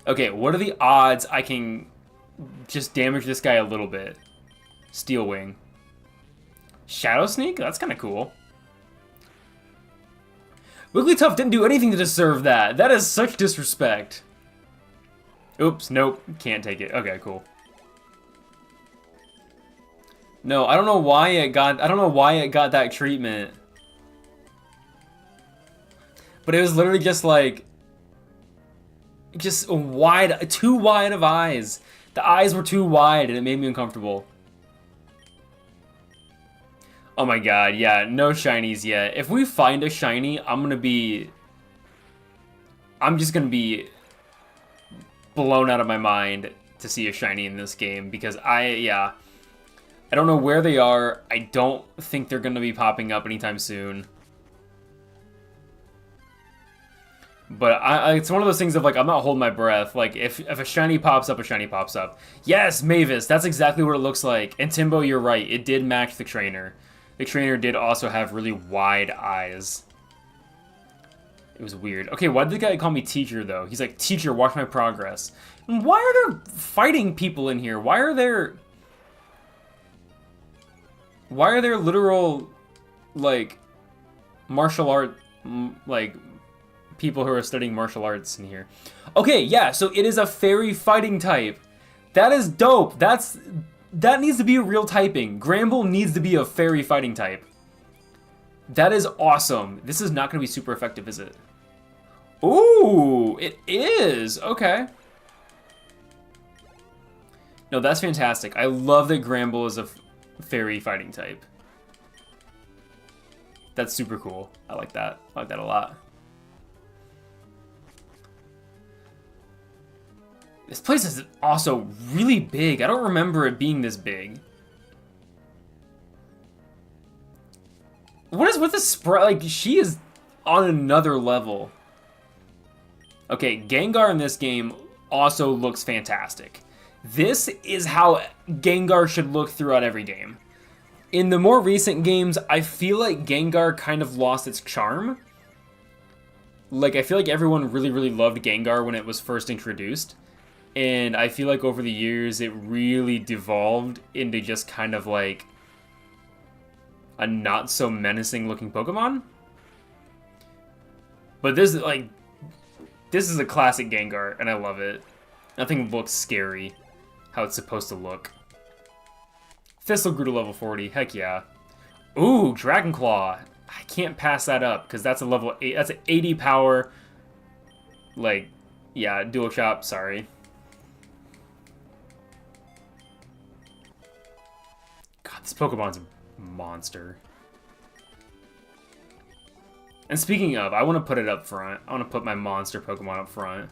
S1: Okay, what are the odds I can just damage this guy a little bit? Steel Wing. Shadow Sneak? That's kind of cool. Wigglytuff didn't do anything to deserve that. That is such disrespect. Oops, nope, can't take it. Okay, cool. No, I don't know why it got that treatment. But it was literally just like too wide of eyes. The eyes were too wide and it made me uncomfortable. Oh my god, yeah, no shinies yet. If we find a shiny, I'm just gonna be blown out of my mind to see a shiny in this game because I don't know where they are. I don't think they're gonna be popping up anytime soon. But it's one of those things of like, I'm not holding my breath. Like, if a shiny pops up, a shiny pops up. Yes, Mavis, that's exactly what it looks like. And Timbo, you're right, it did match the trainer. The trainer did also have really wide eyes. It was weird. Okay, why did the guy call me teacher, though? He's like, teacher, watch my progress. And why are there fighting people in here? Why are there literal, like, martial art, like, people who are studying martial arts in here? Okay, yeah, so it is a fairy fighting type. That is dope. That needs to be a real typing. Gramble needs to be a fairy fighting type. That is awesome. This is not going to be super effective, is it? Ooh, it is. Okay. No, that's fantastic. I love that Gramble is a fairy fighting type. That's super cool. I like that. I like that a lot. This place is also really big. I don't remember it being this big. What is with the sprite? Like, she is on another level. Okay, Gengar in this game also looks fantastic. This is how Gengar should look throughout every game. In the more recent games, I feel like Gengar kind of lost its charm. Like, I feel like everyone really, really loved Gengar when it was first introduced. And I feel like over the years, it really devolved into just kind of like a not so menacing looking Pokemon. But this is a classic Gengar, and I love it. Nothing looks scary, how it's supposed to look. Thistle grew to level 40, heck yeah. Ooh, Dragon Claw. I can't pass that up, because that's a level 8, that's an 80 power, like, yeah, dual chop, sorry. This Pokemon's a monster. And speaking of, I want to put it up front. I want to put my monster Pokemon up front.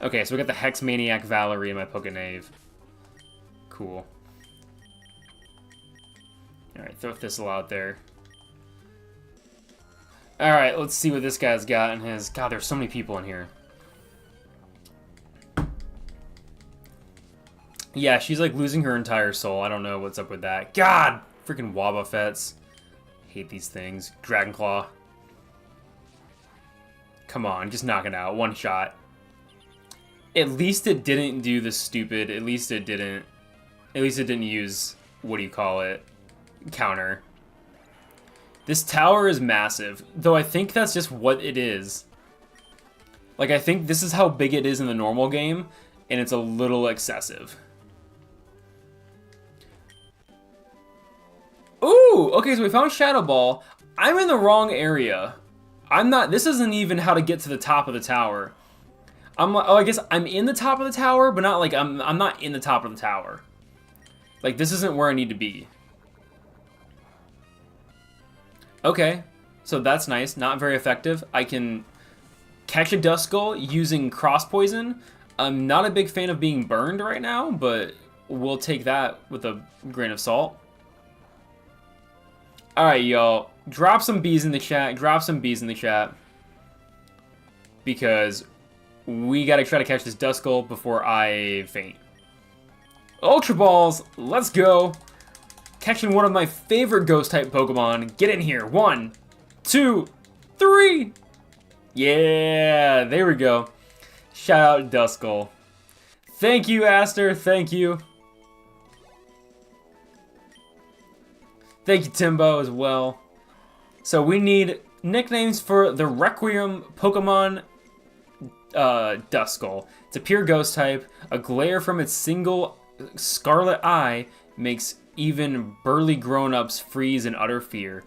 S1: Okay, so we got the Hex Maniac Valerie in my Pokenave. Cool. Alright, throw Thistle out there. Alright, let's see what this guy's got in his... God, there's so many people in here. Yeah, she's like losing her entire soul. I don't know what's up with that. God! Freaking Wobbuffets. Hate these things. Dragon Claw. Come on, just knock it out. One shot. At least it didn't do the stupid... At least it didn't use... What do you call it? Counter. This tower is massive. Though I think that's just what it is. Like, I think this is how big it is in the normal game. And it's a little excessive. Ooh, okay, so we found Shadow Ball. I'm in the wrong area. I'm not, this isn't even how to get to the top of the tower. I'm like, oh, I guess I'm in the top of the tower, but not like, I'm not in the top of the tower. Like, this isn't where I need to be. Okay, so that's nice, not very effective. I can catch a Duskull using Cross Poison. I'm not a big fan of being burned right now, but we'll take that with a grain of salt. Alright, y'all. Drop some bees in the chat. Drop some bees in the chat. Because we gotta try to catch this Duskull before I faint. Ultra Balls, let's go. Catching one of my favorite Ghost-type Pokemon. Get in here. 1, 2, 3. Yeah, there we go. Shout out Duskull. Thank you, Aster. Thank you. Thank you, Timbo, as well. So we need nicknames for the Requiem Pokemon Duskull. It's a pure Ghost type. A glare from its single scarlet eye makes even burly grown-ups freeze in utter fear.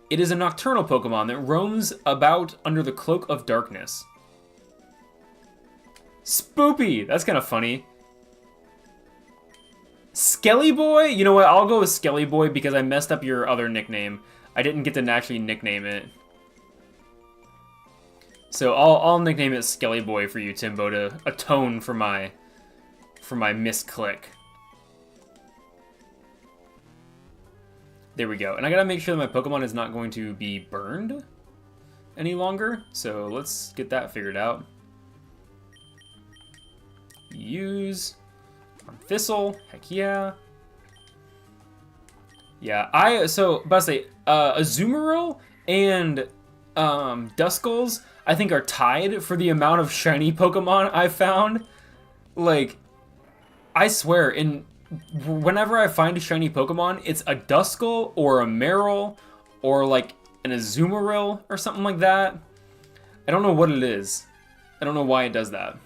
S1: It is a nocturnal Pokemon that roams about under the cloak of darkness. Spoopy! That's kind of funny. Skelly Boy? You know what? I'll go with Skelly Boy because I messed up your other nickname. I didn't get to actually nickname it. So I'll nickname it Skelly Boy for you, Timbo, to atone for my misclick. There we go. And I gotta make sure that my Pokemon is not going to be burned any longer. So let's get that figured out. Use on Thistle. Heck yeah. Yeah, about to say, Azumarill and Duskulls, I think, are tied for the amount of shiny Pokemon I've found. Like, I swear, whenever I find a shiny Pokemon, it's a Duskull or a Marill or like an Azumarill or something like that. I don't know what it is. I don't know why it does that.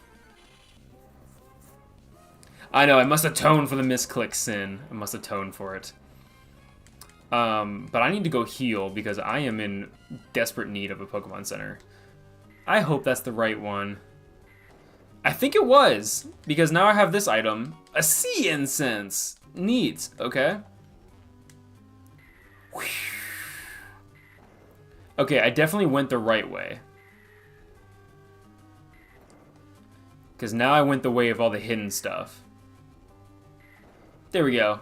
S1: I know, I must atone for the misclick sin. I must atone for it. But I need to go heal because I am in desperate need of a Pokemon Center. I hope that's the right one. I think it was, because now I have this item. A Sea Incense! Neat, okay. Okay, I definitely went the right way. Because now I went the way of all the hidden stuff. There we go.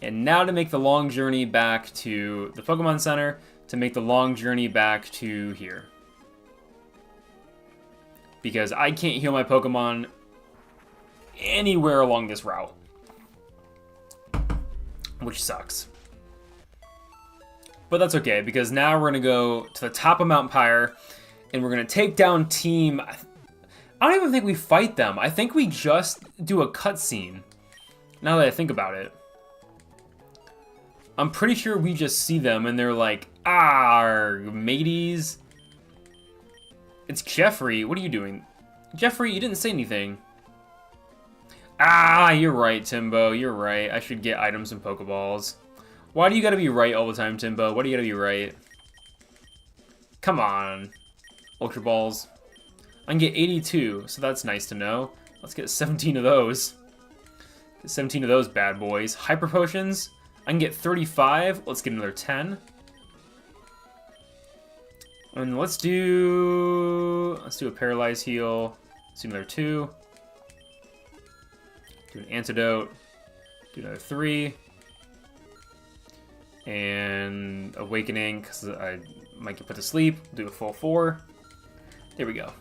S1: And now to make the long journey back to the Pokemon Center, to make the long journey back to here. Because I can't heal my Pokemon anywhere along this route. Which sucks. But that's okay, because now we're going to go to the top of Mount Pyre, and we're going to take down Team... I don't even think we fight them. I think we just do a cutscene. Now that I think about it. I'm pretty sure we just see them, and they're like, "Ah, mateys." It's Jeffrey. What are you doing? Jeffrey, you didn't say anything. Ah, you're right, Timbo. You're right. I should get items and Pokeballs. Why do you gotta be right all the time, Timbo? Why do you gotta be right? Come on. Ultra Balls. I can get 82, so that's nice to know. Let's get 17 of those. Get 17 of those bad boys. Hyper Potions. I can get 35. Let's get another 10. And let's do a Paralyze Heal. Let's do another 2. Do an Antidote. Do another 3. And Awakening, because I might get put to sleep. Do a full 4. There we go.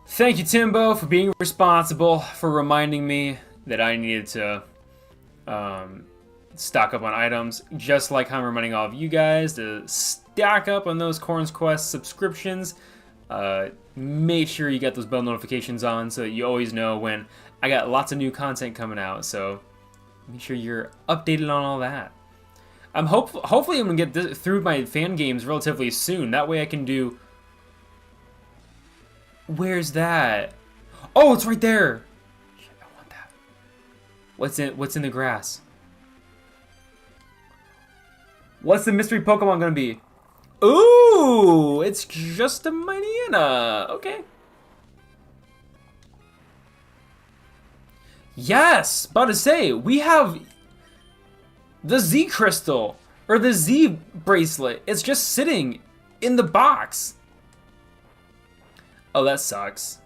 S1: Thank you, Timbo, for being responsible, for reminding me that I needed to stock up on items, just like how I'm reminding all of you guys to stack up on those Quoorn's Quest subscriptions. Make sure you get those bell notifications on so that you always know when I got lots of new content coming out. So make sure you're updated on all that. Hopefully I'm gonna get through my fan games relatively soon. That way I can do. Where's that? Oh, it's right there. Shit, I want that. What's in the grass? What's the mystery Pokemon gonna be? Ooh, it's just a Mightyena. Okay. Yes, about to say, we have the Z Crystal, or the Z Bracelet. It's just sitting in the box. Oh, that sucks.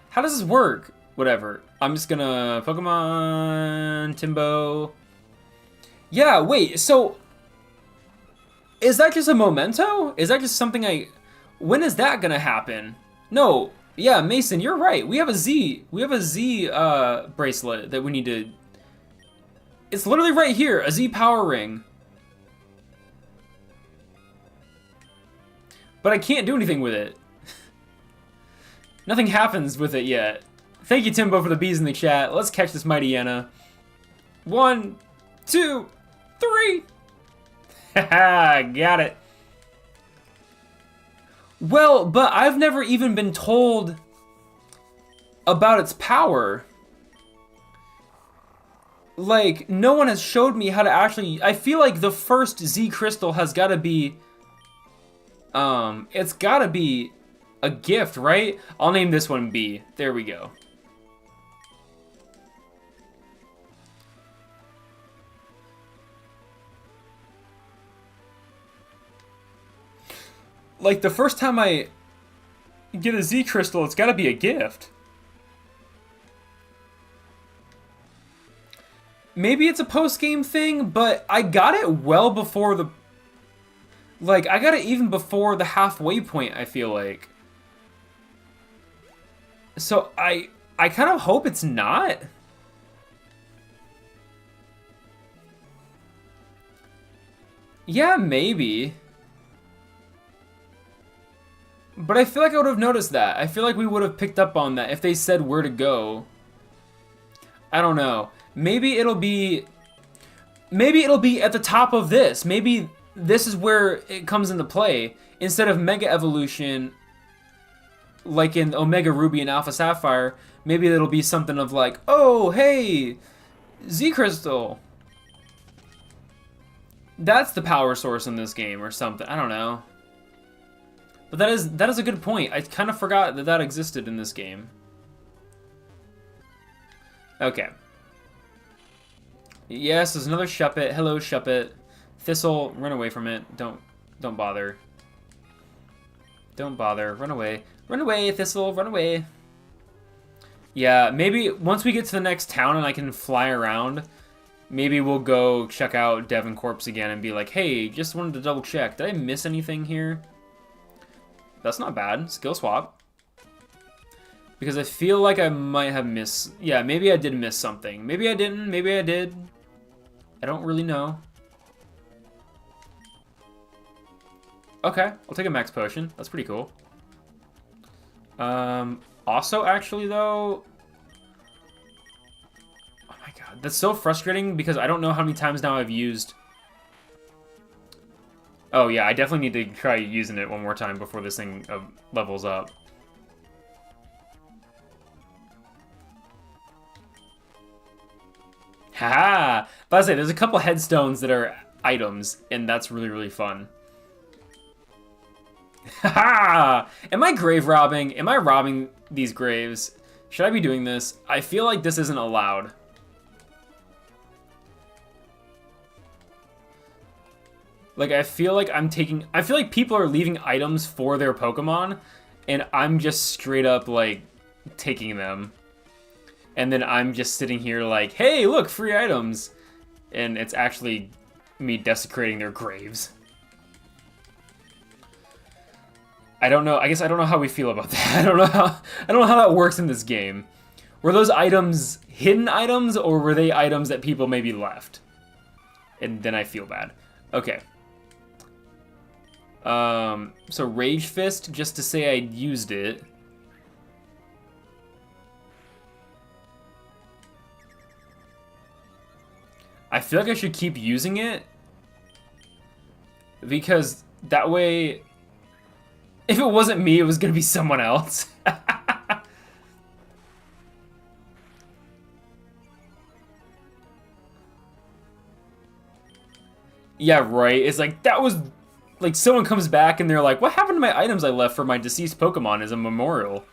S1: How does this work? Whatever. I'm just gonna Pokemon Timbo. Yeah, wait, so is that just a memento? Is that just something when is that gonna happen? No, yeah, Mason, you're right. We have a Z bracelet that we need to. It's literally right here, a Z power ring. But I can't do anything with it. Nothing happens with it yet. Thank you, Timbo, for the bees in the chat. Let's catch this Mightyena. 1, 2, 3. Haha, got it. Well, but I've never even been told about its power. Like, no one has showed me how to actually. I feel like the first Z Crystal has got to be. It's got to be a gift, right? I'll name this one B. There we go. Like, the first time I get a Z Crystal, it's gotta be a gift. Maybe it's a post-game thing, but I got it well before the... Like, I got it even before the halfway point, I feel like. So, I kind of hope it's not. Yeah, maybe. But I feel like I would have noticed that. I feel like we would have picked up on that if they said where to go. I don't know. Maybe it'll be at the top of this. Maybe this is where it comes into play. Instead of Mega Evolution, like in Omega Ruby and Alpha Sapphire, maybe it'll be something of like, oh, hey, Z Crystal. That's the power source in this game or something. I don't know. But that is a good point. I kind of forgot that that existed in this game. Okay. Yes, there's another Shuppet. Hello, Shuppet. Thistle, run away from it. Don't bother. Don't bother. Run away. Run away, Thistle. Run away. Yeah, maybe once we get to the next town and I can fly around, maybe we'll go check out Devon Corpse again and be like, hey, just wanted to double check. Did I miss anything here? That's not bad. Skill swap. Because I feel like I might have missed... Yeah, maybe I did miss something. Maybe I didn't. Maybe I did. I don't really know. Okay, I'll take a max potion. That's pretty cool. Also, actually, though... Oh my god, that's so frustrating because I don't know how many times now I've used... Oh yeah, I definitely need to try using it one more time before this thing levels up. Haha! But I say, there's a couple headstones that are items, and that's really, really fun. Haha! Am I grave robbing? Am I robbing these graves? Should I be doing this? I feel like this isn't allowed. Like, I feel like I feel like people are leaving items for their Pokemon, and I'm just straight up, like, taking them. And then I'm just sitting here like, hey, look, free items. And it's actually me desecrating their graves. I don't know. I guess I don't know how we feel about that. I don't know how that works in this game. Were those items hidden items, or were they items that people maybe left? And then I feel bad. Okay. So Rage Fist, just to say I used it. I feel like I should keep using it. Because that way, if it wasn't me, it was gonna be someone else. Yeah, right. It's like, that was... Like, someone comes back and they're like, what happened to my items I left for my deceased Pokemon as a memorial?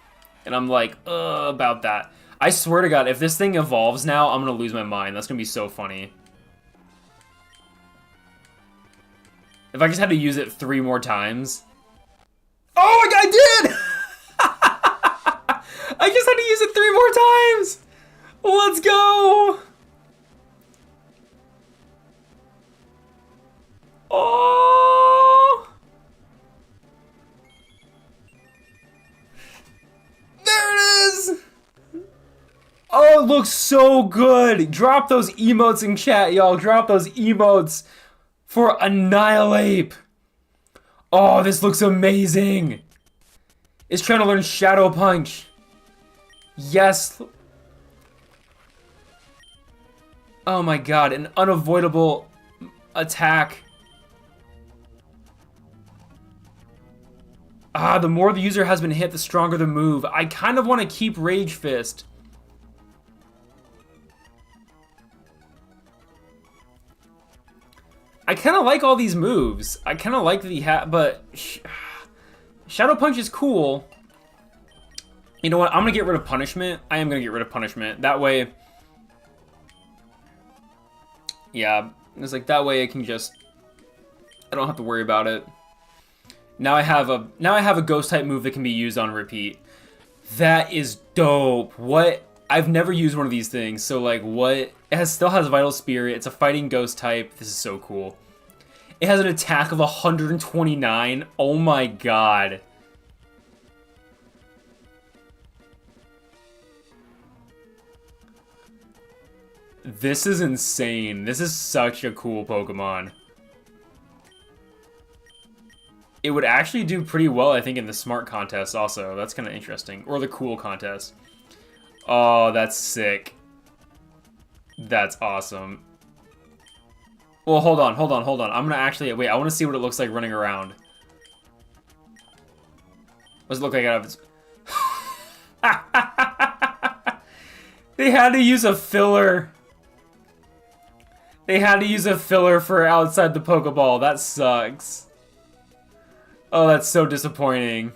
S1: And I'm like, about that. I swear to God, if this thing evolves now, I'm gonna lose my mind. That's gonna be so funny. If I just had to use it 3 more times. Oh my God, I did! I just had to use it 3 more times! Let's go! Oh! There it is! Oh, it looks so good! Drop those emotes in chat, y'all. Drop those emotes for Annihilate. Oh, this looks amazing! It's trying to learn Shadow Punch. Yes. Oh my God, an unavoidable attack. Ah, the more the user has been hit, the stronger the move. I kind of want to keep Rage Fist. I kind of like all these moves. I kind of like the but Shadow Punch is cool. You know what? I'm gonna get rid of Punishment. I am gonna get rid of Punishment. That way, yeah, it's like that way I can just, I don't have to worry about it. Now I have a Ghost type move that can be used on repeat. That is dope. What? I've never used one of these things, so like what? It still has Vital Spirit. It's a fighting Ghost type. This is so cool. It has an attack of 129. Oh my God. This is insane. This is such a cool Pokemon. It would actually do pretty well, I think, in the Smart contest also. That's kind of interesting. Or the Cool contest. Oh, that's sick. That's awesome. Well, hold on. I'm gonna actually... Wait, I want to see what it looks like running around. What does it look like out of its... They had to use a filler. They had to use a filler for outside the Pokeball. That sucks. Oh, that's so disappointing.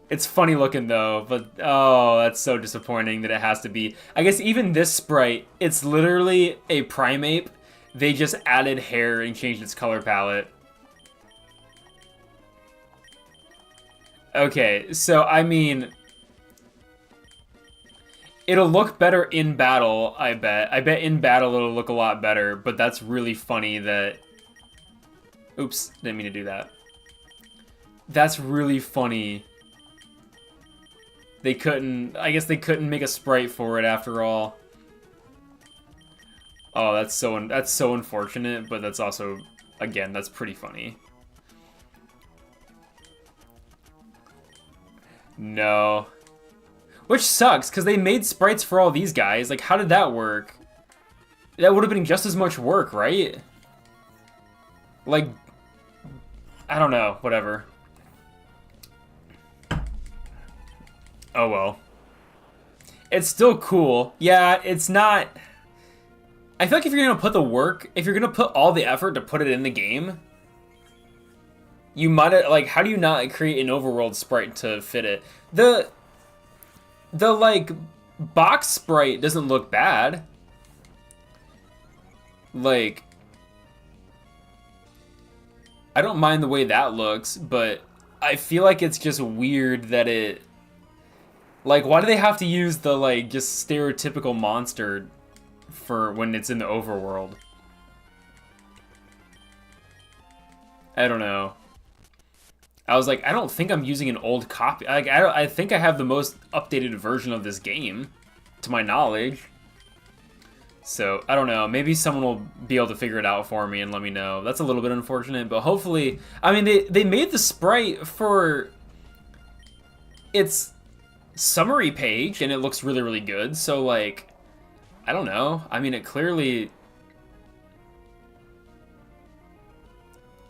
S1: It's funny looking though, but oh, that's so disappointing that it has to be. I guess even this sprite, it's literally a Primeape. They just added hair and changed its color palette. Okay, so I mean, it'll look better in battle, I bet. I bet in battle it'll look a lot better, but that's really funny that... Oops, didn't mean to do that. That's really funny. They couldn't... I guess they couldn't make a sprite for it after all. Oh, that's so unfortunate, but that's also... Again, that's pretty funny. No. Which sucks, because they made sprites for all these guys. Like, how did that work? That would have been just as much work, right? Like... I don't know. Whatever. Oh well. It's still cool. Yeah, it's not... I feel like if you're gonna put the work, if you're gonna put all the effort to put it in the game, you might, like, how do you not create an overworld sprite to fit it? The like, box sprite doesn't look bad. Like, I don't mind the way that looks, but I feel like it's just weird that it... Like, why do they have to use the, like, just stereotypical monster for when it's in the overworld? I don't know. I was like, I don't think I'm using an old copy. Like, I think I have the most updated version of this game, to my knowledge. So, I don't know. Maybe someone will be able to figure it out for me and let me know. That's a little bit unfortunate, but hopefully... I mean, they made the sprite for its summary page, and it looks really, really good. So, like, I don't know. I mean, it clearly...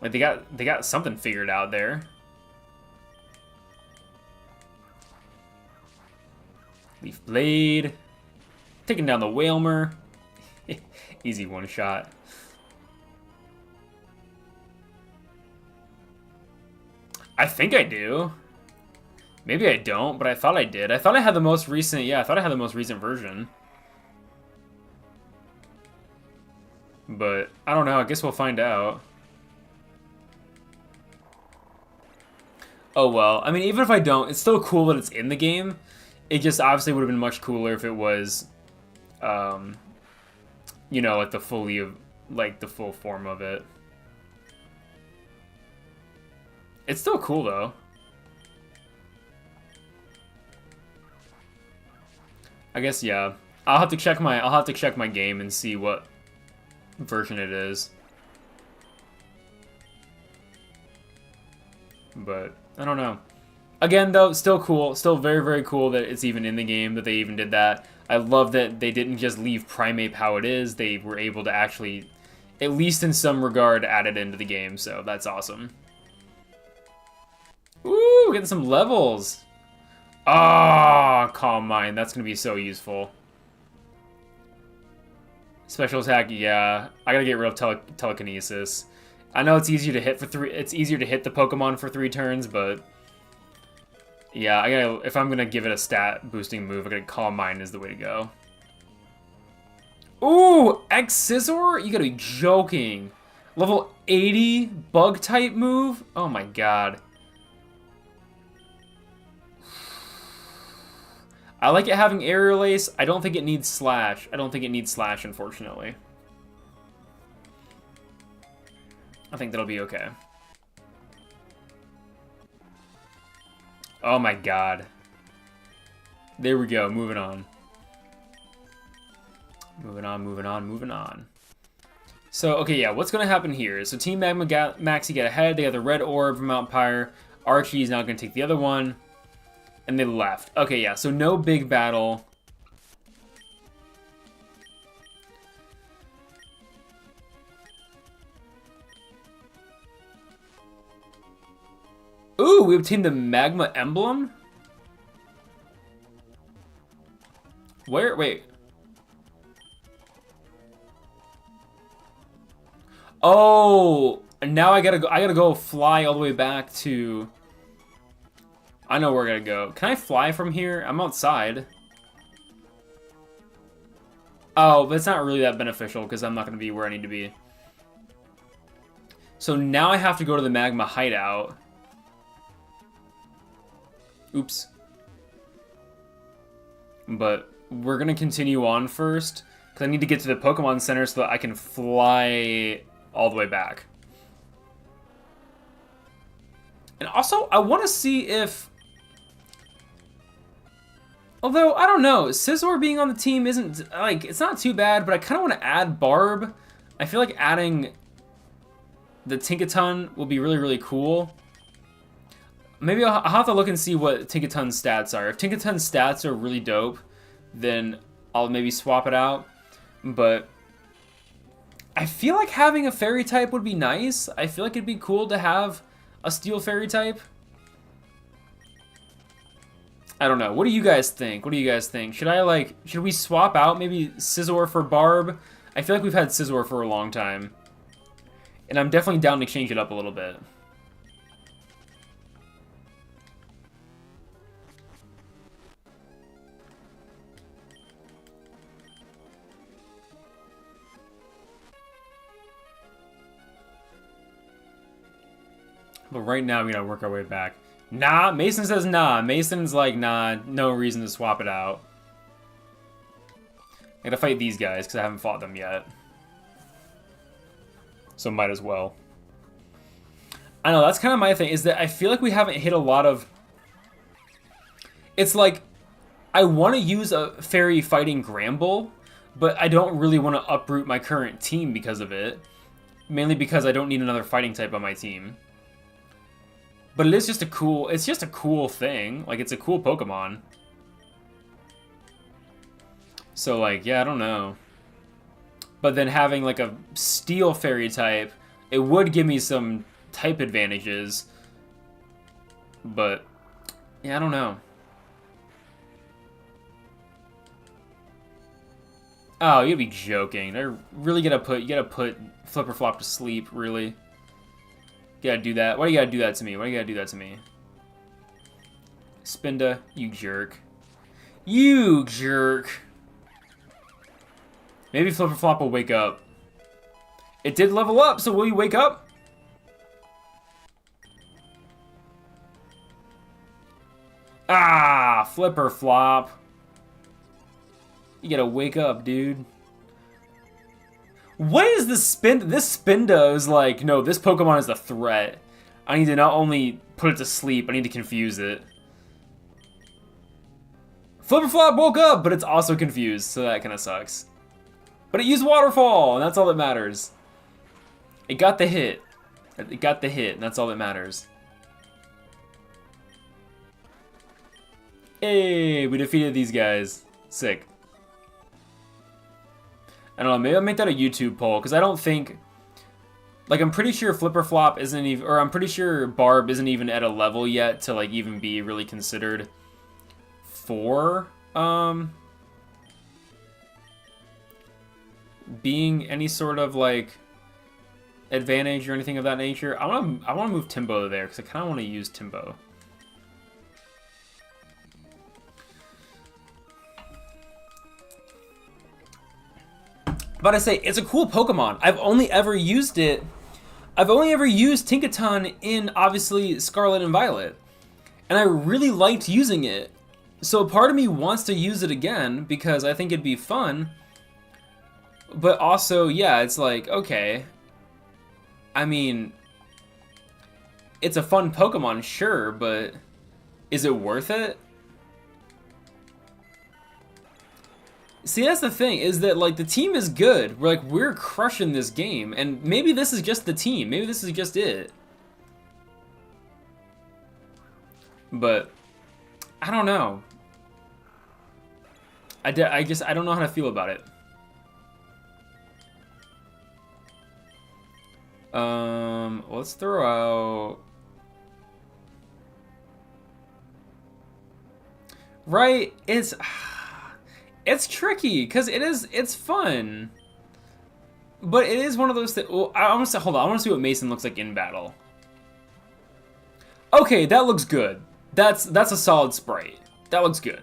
S1: Like, they got something figured out there. Leaf Blade. Taking down the Whalmer. Easy one shot. I think I do. Maybe I don't, but I thought I did. I thought I had the most recent, yeah, I thought I had the most recent version. But, I don't know, I guess we'll find out. Oh well, I mean, even if I don't, it's still cool that it's in the game. It just obviously would have been much cooler if it was, you know, like the full form of it. It's still cool though. I guess yeah. I'll have to check my game and see what version it is. But I don't know. Again though, still cool. Still very, very cool that it's even in the game, that they even did that. I love that they didn't just leave Primeape how it is. They were able to actually, at least in some regard, add it into the game, so that's awesome. Ooh, getting some levels. Ah, oh, Calm Mind. That's going to be so useful. Special attack, yeah. I gotta get rid of telekinesis. I know it's easier to hit for it's easier to hit the Pokemon for 3 turns, but yeah, if I'm gonna give it a stat boosting move, I gotta Calm Mind is the way to go. Ooh, X-Scissor? You gotta be joking. Level 80 bug type move? Oh my god. I like it having Aerial Ace. I don't think it needs Slash. Unfortunately. I think that'll be okay. Oh my god. There we go, moving on. Moving on. So, okay, yeah, what's going to happen here? So Team Maxi get ahead. They have the red orb from Mount Pyre. Archie's now going to take the other one. And they left. Okay, yeah, so no big battle. Ooh, we obtained the Magma Emblem? Where? Wait. Oh, now I gotta go fly all the way back to... I know where I gotta go. Can I fly from here? I'm outside. Oh, but it's not really that beneficial because I'm not gonna be where I need to be. So now I have to go to the Magma Hideout. Oops. But we're gonna continue on first because I need to get to the Pokemon Center so that I can fly all the way back. And also, I want to see if... Although, I don't know, Scizor being on the team isn't, like, it's not too bad, but I kind of want to add Barb. I feel like adding the Tinkaton will be really, really cool. Maybe I'll have to look and see what Tinkaton's stats are. If Tinkaton's stats are really dope, then I'll maybe swap it out. But I feel like having a Fairy type would be nice. I feel like it'd be cool to have a Steel Fairy type. I don't know. What do you guys think? Should we swap out maybe Scizor for Barb? I feel like we've had Scizor for a long time. And I'm definitely down to change it up a little bit. But right now, we gotta work our way back. Nah, Mason says nah. Mason's like, nah, no reason to swap it out. I gotta fight these guys, because I haven't fought them yet. So might as well. I know, that's kind of my thing, is that I feel like we haven't hit a lot of... It's like, I want to use a Fairy fighting Gramble, but I don't really want to uproot my current team because of it. Mainly because I don't need another fighting type on my team. But it is just a cool, it's just a cool thing. Like, it's a cool Pokemon. So, like, yeah, I don't know. But then having, like, a Steel Fairy type, it would give me some type advantages. But, yeah, I don't know. Oh, you'd be joking. They're really you gotta put Flipper Flop to sleep, really. You gotta do that. Why do you gotta do that to me? Why do you gotta do that to me? Spinda, you jerk. You jerk. Maybe Flipper Flop will wake up. It did level up, so will you wake up? Ah, Flipper Flop. You gotta wake up, dude. What is this spin? This Spinda is like, no, this Pokemon is a threat. I need to not only put it to sleep, I need to confuse it. Flipper Flop woke up, but it's also confused, so that kind of sucks. But it used Waterfall, and that's all that matters. It got the hit. It got the hit, and that's all that matters. Hey, we defeated these guys. Sick. I don't know, maybe I'll make that a YouTube poll, because I don't think... Like, I'm pretty sure Flipper Flop isn't even... Or I'm pretty sure Barb isn't even at a level yet to, like, even be really considered for, being any sort of, like, advantage or anything of that nature. I want to move Timbo there, because I kind of want to use Timbo. But I say, it's a cool Pokemon. I've only ever used it... I've only ever used Tinkaton in, obviously, Scarlet and Violet. And I really liked using it. So part of me wants to use it again, because I think it'd be fun. But also, yeah, it's like, okay. I mean... It's a fun Pokemon, sure, but... Is it worth it? See, that's the thing, is that, like, the team is good. We're crushing this game, and maybe this is just the team. Maybe this is just it. But, I don't know. I don't know how to feel about it. Let's throw out... Right, it's tricky, because it's fun. But it is one of those things. Well, I want to hold on. I want to see what Mason looks like in battle. Okay, that looks good. That's a solid sprite. That looks good.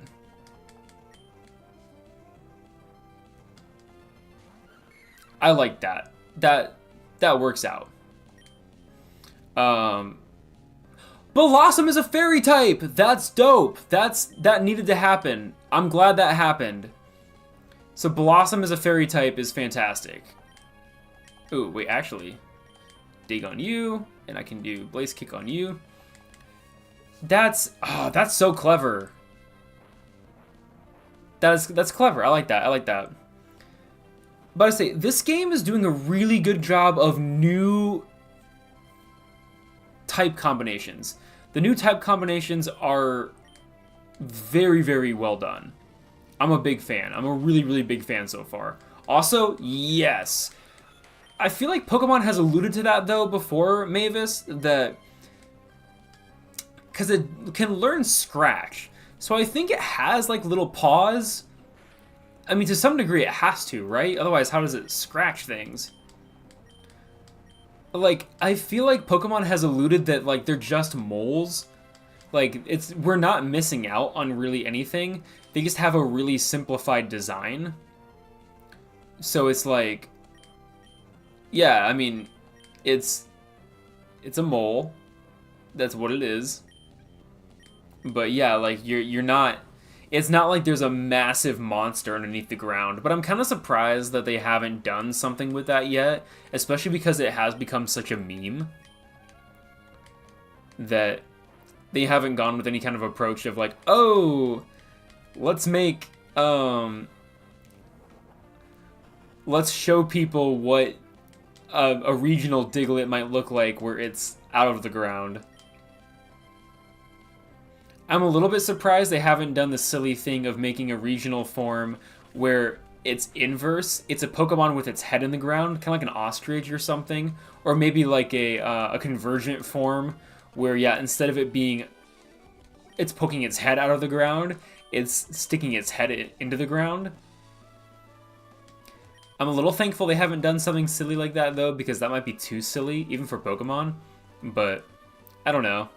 S1: I like that. That works out. Blossom is a fairy type. That dope. That needed to happen. I'm glad that happened. So Blossom as a fairy type is fantastic. Ooh, wait, actually. Dig on you, and I can do Blaze Kick on you. That's so clever. That's clever. I like that. I like that. But I say, this game is doing a really good job of new type combinations. The new type combinations are very, very well done. I'm a big fan. I'm a really, really big fan so far. Also, yes. I feel like Pokemon has alluded to that, though, before Mavis, that... Because it can learn Scratch. So I think it has, like, little paws. I mean, to some degree it has to, right? Otherwise, how does it scratch things? Like, I feel like Pokemon has alluded that, like, they're just moles. Like, we're not missing out on really anything. They just have a really simplified design. So it's like... Yeah, I mean, it's a mole. That's what it is. But yeah, like, you're not... It's not like there's a massive monster underneath the ground, but I'm kind of surprised that they haven't done something with that yet, especially because it has become such a meme that they haven't gone with any kind of approach of like, oh, let's make, let's show people what a regional Diglett might look like where it's out of the ground. I'm a little bit surprised they haven't done the silly thing of making a regional form where it's inverse. It's a Pokemon with its head in the ground, kind of like an ostrich or something. Or maybe like a convergent form where, yeah, instead of it being... It's poking its head out of the ground, it's sticking its head into the ground. I'm a little thankful they haven't done something silly like that, though, because that might be too silly, even for Pokemon. But I don't know.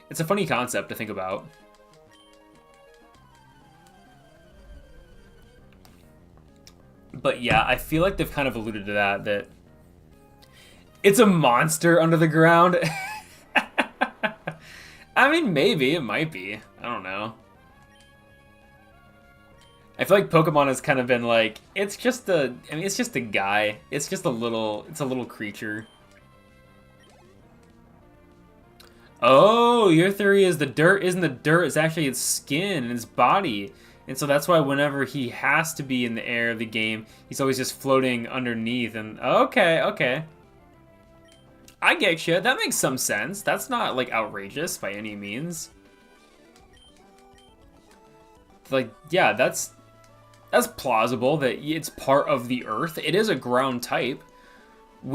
S1: It's a funny concept to think about. But yeah, I feel like they've kind of alluded to that it's a monster under the ground. I mean, maybe. It might be. I don't know. I feel like Pokemon has kind of been like, it's just a, I mean, it's just a guy. It's just a little, it's a little creature. Oh, your theory is the dirt isn't the dirt, it's actually its skin and its body. And so that's why whenever he has to be in the air of the game, he's always just floating underneath. And okay, okay. I get you. That makes some sense. That's not, like, outrageous by any means. Like, yeah, that's plausible that it's part of the earth. It is a ground type.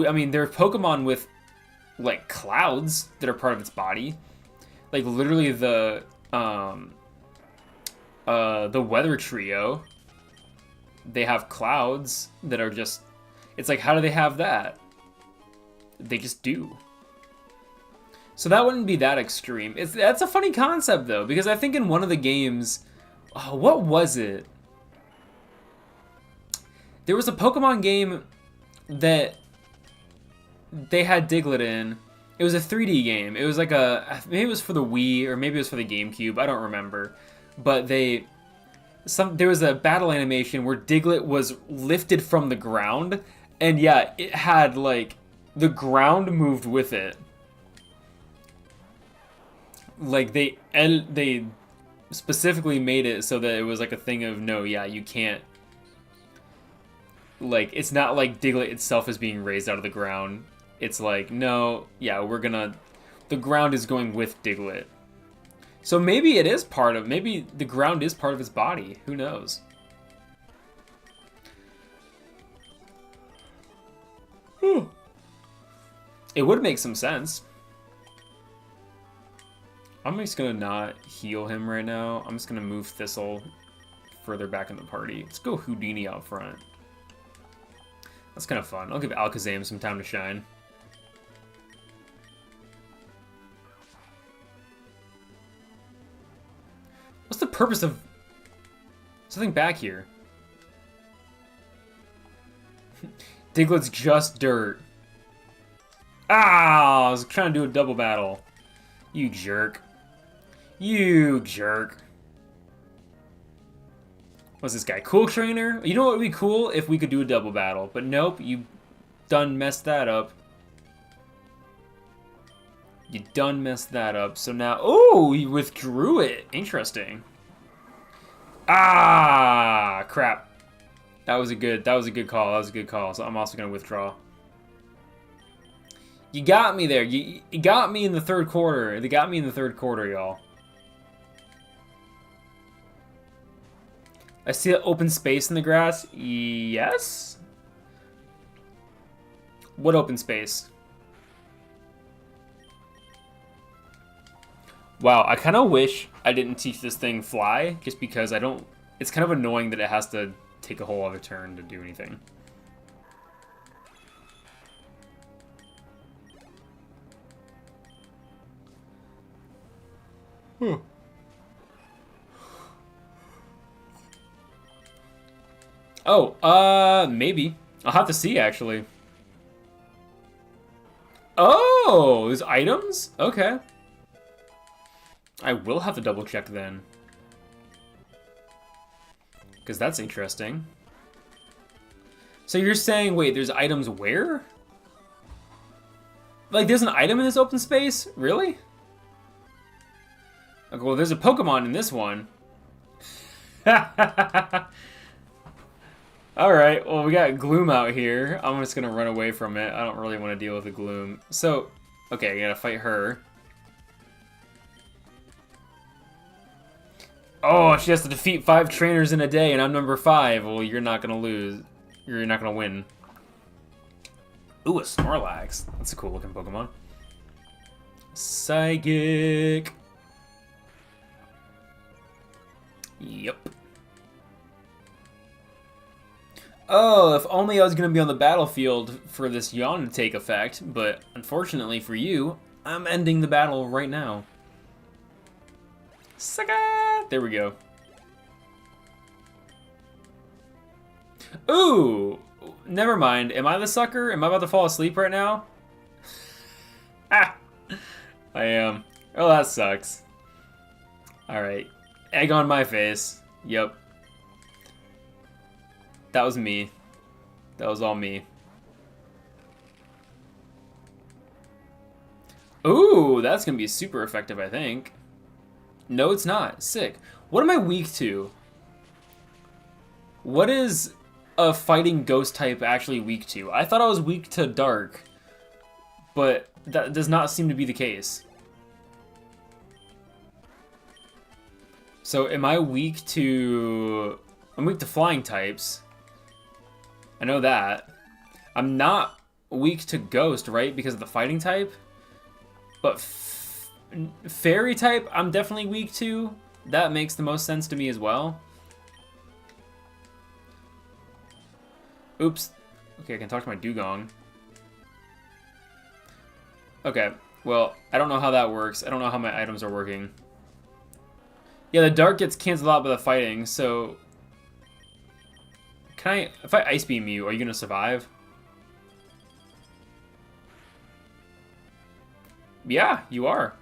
S1: I mean, there are Pokemon with, like, clouds that are part of its body. Like, literally the Weather Trio, they have clouds that are just, it's like, how do they have that? They just do. So that wouldn't be that extreme. That's a funny concept, though, because I think in one of the games, oh, what was it? There was a Pokemon game that they had Diglett in. It was a 3D game. It was like maybe it was for the Wii or maybe it was for the GameCube. I don't remember. But there was a battle animation where Diglett was lifted from the ground, and yeah, it had like the ground moved with it. Like they specifically made it so that it was like a thing of no, yeah, you can't. Like, it's not like Diglett itself is being raised out of the ground. It's like, no, yeah, the ground is going with Diglett. So maybe it is maybe the ground is part of its body. Who knows? It would make some sense. I'm just gonna not heal him right now. I'm just gonna move Thistle further back in the party. Let's go Houdini out front. That's kind of fun. I'll give Alakazam some time to shine. What's the purpose of something back here? Diglett's just dirt. Ah, I was trying to do a double battle. You jerk. You jerk. What's this guy? Cool Trainer? You know what would be cool? If we could do a double battle. But nope, you done messed that up. You done messed that up. So now... Oh, he withdrew it. Interesting. Ah, crap. That was a good call. That was a good call. So I'm also going to withdraw. You got me there. You got me in the third quarter. They got me in the third quarter, y'all. I see an open space in the grass. Yes? What open space? Wow, I kind of wish I didn't teach this thing fly, just because I don't... It's kind of annoying that it has to take a whole other turn to do anything. Oh, maybe. I'll have to see, actually. Oh, there's items? Okay. I will have to double check then. Because that's interesting. So you're saying, wait, there's items where? Like, there's an item in this open space? Really? Okay, well, there's a Pokemon in this one. Alright, well, we got Gloom out here. I'm just gonna run away from it. I don't really want to deal with the Gloom. So, okay, I gotta fight her. Oh, she has to defeat 5 trainers in a day, and I'm number 5. Well, you're not gonna lose. You're not gonna win. Ooh, a Snorlax. That's a cool looking Pokemon. Psychic. Yep. Oh, if only I was going to be on the battlefield for this yawn to take effect, but unfortunately for you, I'm ending the battle right now. Sucker! There we go. Ooh! Never mind. Am I the sucker? Am I about to fall asleep right now? Ah! I am. Oh, that sucks. Alright. Egg on my face. Yep. That was me. That was all me. Ooh, that's gonna be super effective, I think. No, it's not. Sick. What am I weak to? What is a fighting ghost type actually weak to? I thought I was weak to dark, but that does not seem to be the case. So am I weak to... I'm weak to flying types. I know that. I'm not weak to ghost, right? Because of the fighting type. But fairy type, I'm definitely weak to. That makes the most sense to me as well. Oops. Okay, I can talk to my dugong. Okay, well, I don't know how that works. I don't know how my items are working. Yeah, the dark gets canceled out by the fighting, so... Can I... If I Ice Beam you, are you gonna survive? Yeah, you are.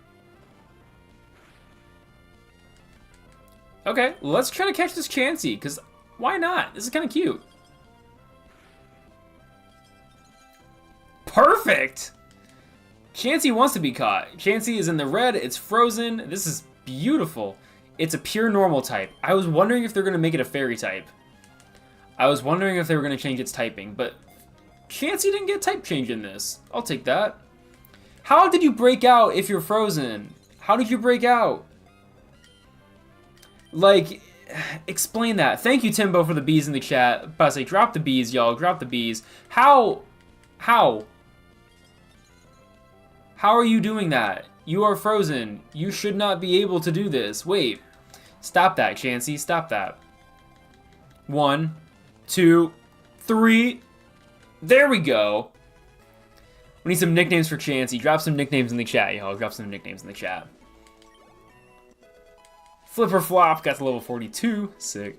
S1: Okay, let's try to catch this Chansey, because why not? This is kind of cute. Perfect! Chansey wants to be caught. Chansey is in the red, it's frozen. This is beautiful. It's a pure normal type. I was wondering if they're going to make it a fairy type. I was wondering if they were going to change its typing, but Chansey didn't get type change in this. I'll take that. How did you break out if you're frozen? How did you break out? Like, explain that. Thank you, Timbo, for the bees in the chat. I'm about to say, drop the bees, y'all. Drop the bees. How? How are you doing that? You are frozen. You should not be able to do this. Wait. Stop that, Chansey. Stop that. 1, 2, 3. There we go. We need some nicknames for Chansey. Drop some nicknames in the chat, y'all. Drop some nicknames in the chat. Flipper Flop got to level 42. Sick.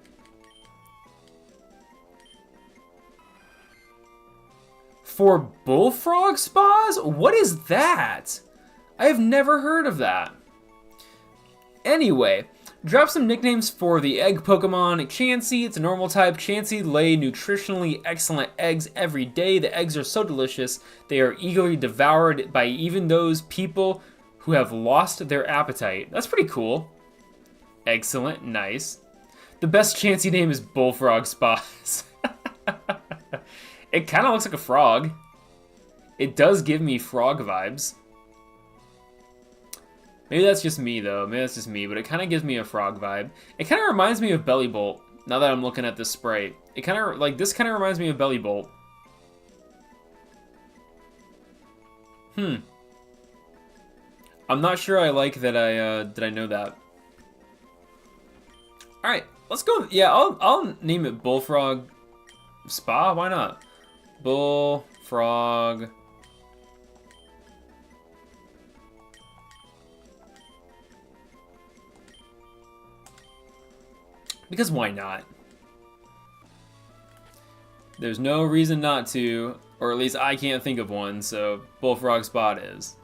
S1: For bullfrog spas? What is that? I have never heard of that. Anyway, drop some nicknames for the egg Pokemon. Chansey, it's a normal type. Chansey lay nutritionally excellent eggs every day. The eggs are so delicious, they are eagerly devoured by even those people who have lost their appetite. That's pretty cool. Excellent, nice. The best Chansey name is Bullfrog Spas. It kind of looks like a frog. It does give me frog vibes. Maybe that's just me, though. Maybe that's just me, but it kind of gives me a frog vibe. It kind of reminds me of Belly Bolt, now that I'm looking at this sprite. It kind of, like, this kind of reminds me of Belly Bolt. I'm not sure I like that I know that. Alright, let's go. Yeah, I'll name it Bullfrog Spa. Why not? Bullfrog. Because why not? There's no reason not to, or at least I can't think of one, so Bullfrog Spot is.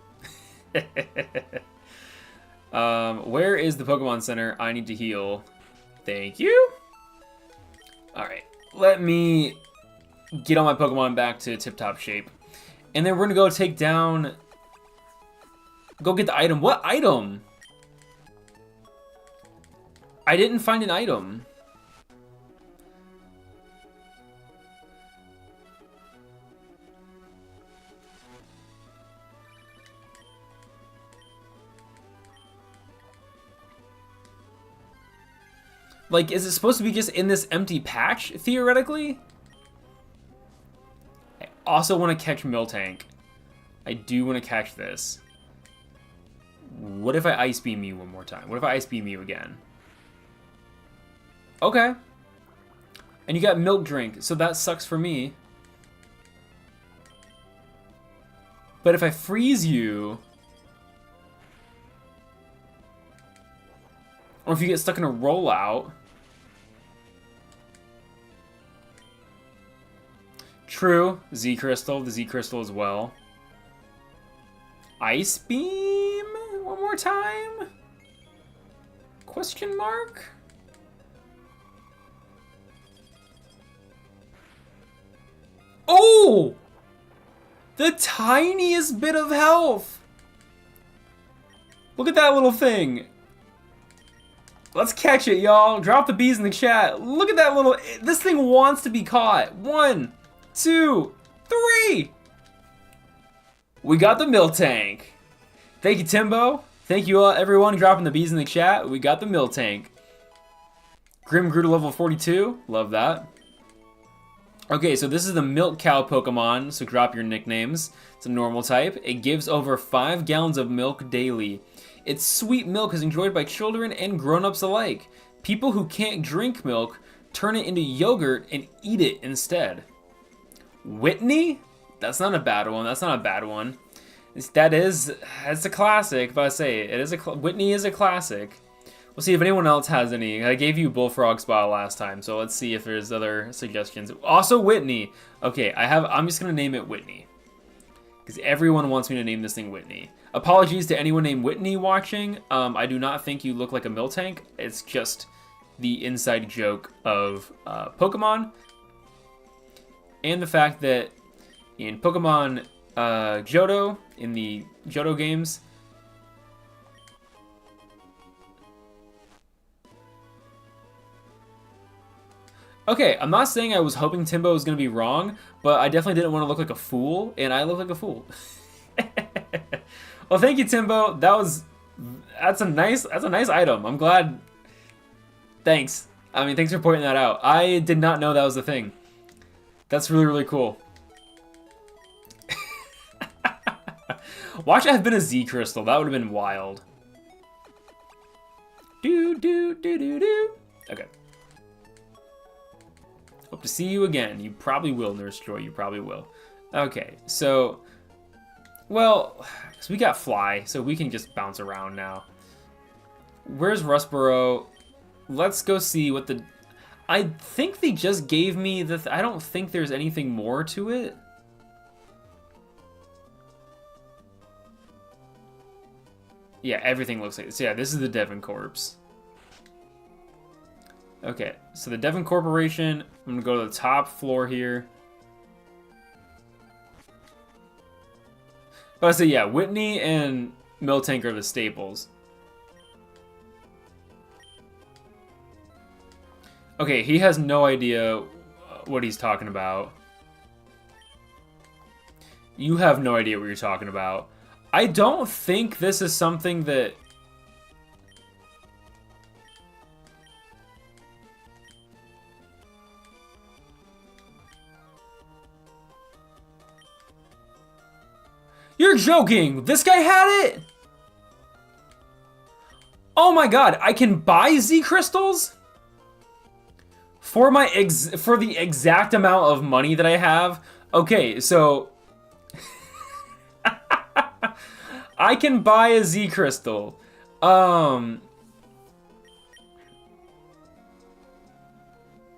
S1: Where is the Pokemon Center? I need to heal. Thank you. Alright, let me get all my Pokemon back to tip-top shape. And then we're gonna go take down... Go get the item. What item? I didn't find an item. Like, is it supposed to be just in this empty patch, theoretically? I also want to catch Miltank. I do want to catch this. What if I Ice Beam you one more time? What if I Ice Beam you again? Okay. And you got Milk Drink, so that sucks for me. But if I freeze you... Or if you get stuck in a rollout. True. Z Crystal. The Z Crystal as well. Ice Beam? One more time? Question mark? Oh! The tiniest bit of health! Look at that little thing. Let's catch it, y'all. Drop the bees in the chat. Look at that little... This thing wants to be caught. 1, 2, 3! We got the Miltank. Thank you, Timbo. Thank you, everyone, dropping the bees in the chat. We got the Miltank. Grim grew to level 42. Love that. Okay, so this is the Milk Cow Pokemon, so drop your nicknames. It's a normal type. It gives over 5 gallons of milk daily. Its sweet milk is enjoyed by children and grown-ups alike. People who can't drink milk turn it into yogurt and eat it instead. Whitney? That's not a bad one. That's not a bad one. It's a classic, but I say it is Whitney is a classic. We'll see if anyone else has any. I gave you Bullfrog Spa last time, so let's see if there's other suggestions. Also Whitney. Okay, I'm just gonna name it Whitney. Because everyone wants me to name this thing Whitney. Apologies to anyone named Whitney watching. I do not think you look like a Miltank. It's just the inside joke of Pokemon. And the fact that in Pokemon Johto, in the Johto games, okay, I'm not saying I was hoping Timbo was going to be wrong, but I definitely didn't want to look like a fool, and I look like a fool. Well, thank you, Timbo. That's a nice item. I'm glad. Thanks. I mean, thanks for pointing that out. I did not know that was the thing. That's really, really cool. Watch it have been a Z Crystal. That would have been wild. Okay. Hope to see you again. You probably will, Nurse Joy. You probably will. Okay, so... Well, because we got Fly, so we can just bounce around now. Where's Rustboro? Let's go see what the... I think they just gave me the... I don't think there's anything more to it. Yeah, everything looks like this. Yeah, this is the Devon Corpse. Okay, so the Devon Corporation, I'm going to go to the top floor here. Oh, so yeah, Whitney and Miltank are the staples. Okay, he has no idea what he's talking about. You have no idea what you're talking about. I don't think this is something that... You're joking! This guy had it? Oh my god, I can buy Z crystals? For the exact amount of money that I have? Okay, so... I can buy a Z crystal. Oh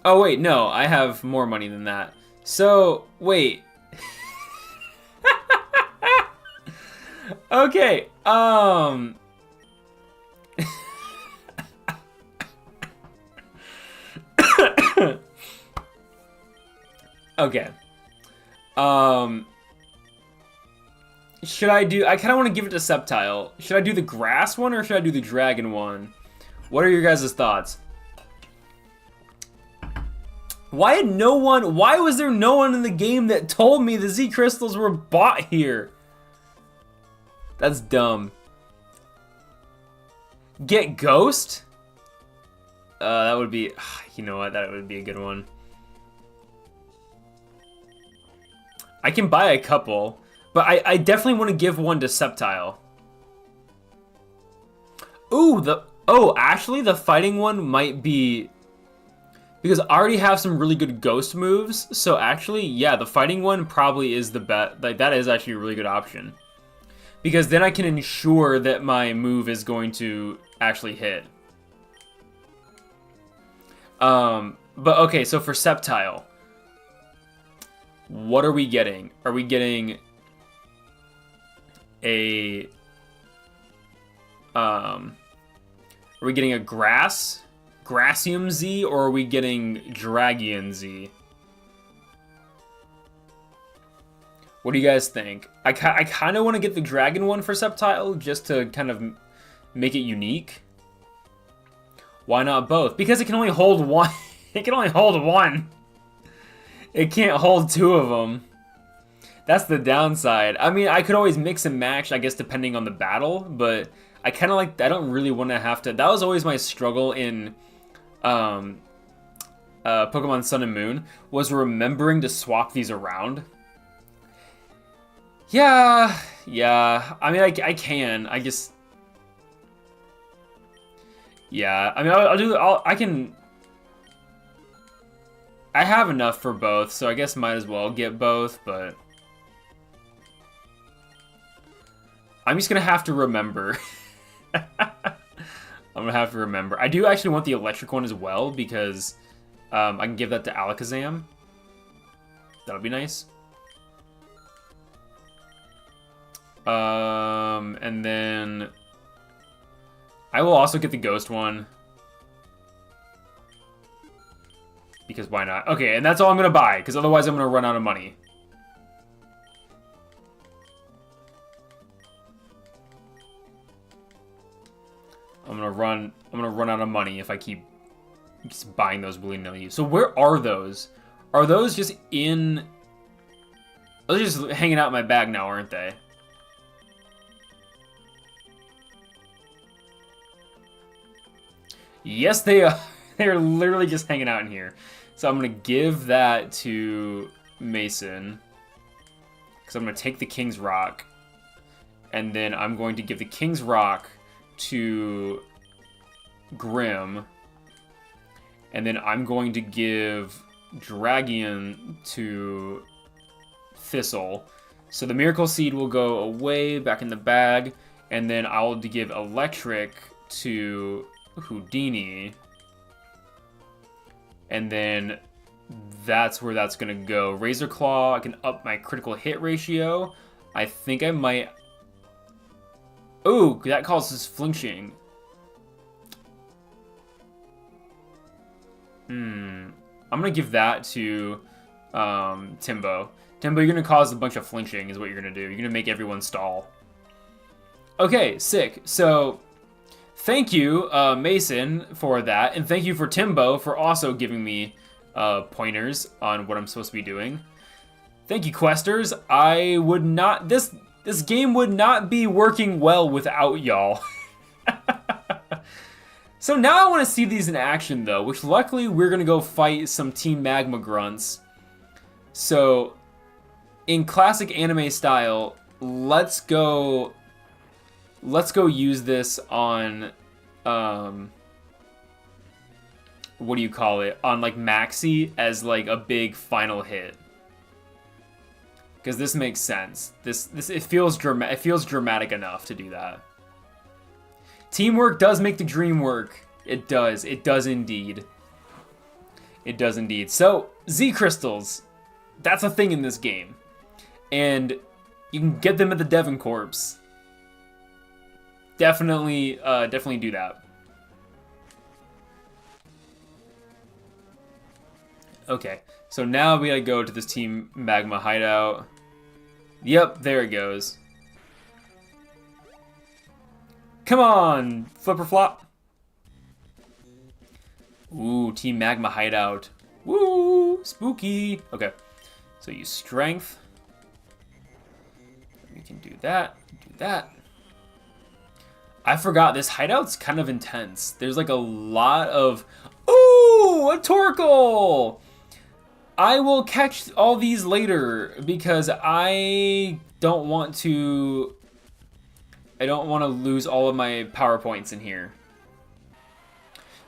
S1: wait, no, I have more money than that. So, wait. Okay, okay. Should I do... I kind of want to give it to Sceptile. Should I do the grass one or should I do the dragon one? What are your guys' thoughts? Why was there no one in the game that told me the Z crystals were bought here? That's dumb. Get Ghost? That would be... You know what? That would be a good one. I can buy a couple, but I definitely want to give one to Sceptile. Ooh, actually, the fighting one might be... Because I already have some really good ghost moves, so actually, yeah, the fighting one probably is the best. Like, that is actually a really good option. Because then I can ensure that my move is going to actually hit. But okay, so for Sceptile, what are we getting? Are we getting a Grassium Z, or are we getting Dragion Z? What do you guys think? I kind of want to get the Dragon one for Sceptile, just to kind of make it unique. Why not both? Because it can only hold one. It can only hold one. It can't hold two of them. That's the downside. I mean, I could always mix and match, I guess, depending on the battle, but I kind of like, I don't really want to have to. That was always my struggle in Pokemon Sun and Moon, was remembering to swap these around. Yeah. I mean, I can. I just... Yeah. I mean, I have enough for both, so I guess might as well get both, but... I'm just gonna have to remember. I'm gonna have to remember. I do actually want the electric one as well, because I can give that to Alakazam. That would be nice. And then I will also get the ghost one, because why not? Okay, and that's all I'm gonna buy, because otherwise I'm gonna run out of money. I'm gonna run out of money if I keep just buying those willy-nilly. So where are those? Are those just in... Those are just hanging out in my bag now, aren't they? Yes, they are. They're literally just hanging out in here. So I'm going to give that to Mason, because I'm going to take the King's Rock. And then I'm going to give the King's Rock to Grim. And then I'm going to give Dragion to Thistle. So the Miracle Seed will go away back in the bag. And then I'll give Electric to Houdini, and then that's where that's gonna go. Razor Claw, I can up my critical hit ratio. I think I might... Ooh, that causes flinching. I'm gonna give that to Timbo. Timbo, you're gonna cause a bunch of flinching is what you're gonna do. You're gonna make everyone stall. Okay, sick. So... Thank you, Mason, for that, and thank you for Timbo for also giving me pointers on what I'm supposed to be doing. Thank you, Questers. I would not... This game would not be working well without y'all. So now I want to see these in action, though, which luckily we're going to go fight some Team Magma Grunts. So, in classic anime style, let's go use this on, what do you call it? On, like, Maxi as, like, a big final hit. Because this makes sense. It feels dramatic enough to do that. Teamwork does make the dream work. It does. It does indeed. It does indeed. So, Z Crystals. That's a thing in this game. And you can get them at the Devon Corps. Definitely do that. Okay, so now we gotta go to this Team Magma hideout. Yep, there it goes. Come on, flipper flop. Ooh, Team Magma hideout. Woo, spooky. Okay, so use strength. We can do that, do that. I forgot, this hideout's kind of intense. There's like a lot of... Ooh, a Torkoal! I will catch all these later because I don't want to lose all of my power points in here.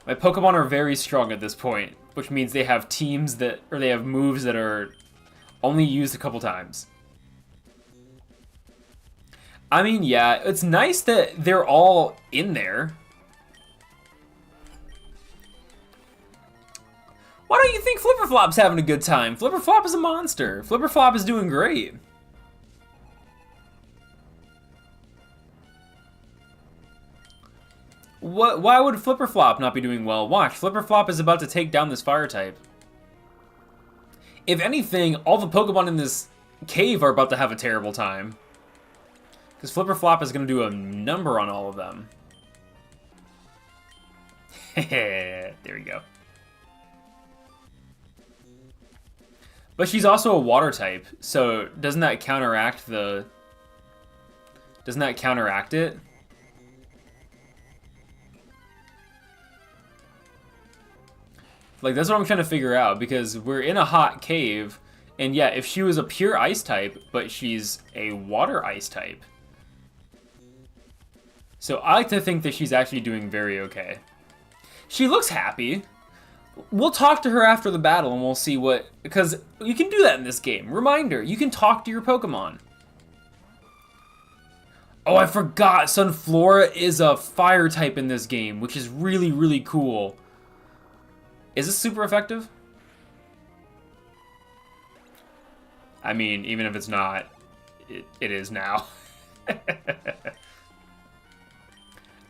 S1: My Pokemon are very strong at this point, which means they have they have moves that are only used a couple times. I mean, yeah, it's nice that they're all in there. Why don't you think Flipperflop's having a good time? Flipperflop is a monster. Flipperflop is doing great. Why would Flipperflop not be doing well? Watch, Flipperflop is about to take down this fire type. If anything, all the Pokemon in this cave are about to have a terrible time. Because Flipperflop is going to do a number on all of them. There we go. But she's also a water type, so doesn't that counteract the... Doesn't that counteract it? Like, that's what I'm trying to figure out, because we're in a hot cave, and yeah, if she was a pure ice type, but she's a water ice type. So I like to think that she's actually doing very okay. She looks happy. We'll talk to her after the battle, and we'll see what... Because you can do that in this game. Reminder, you can talk to your Pokemon. Oh, I forgot, Sunflora is a fire type in this game, which is really, really cool. Is this super effective? I mean, even if it's not, it is now.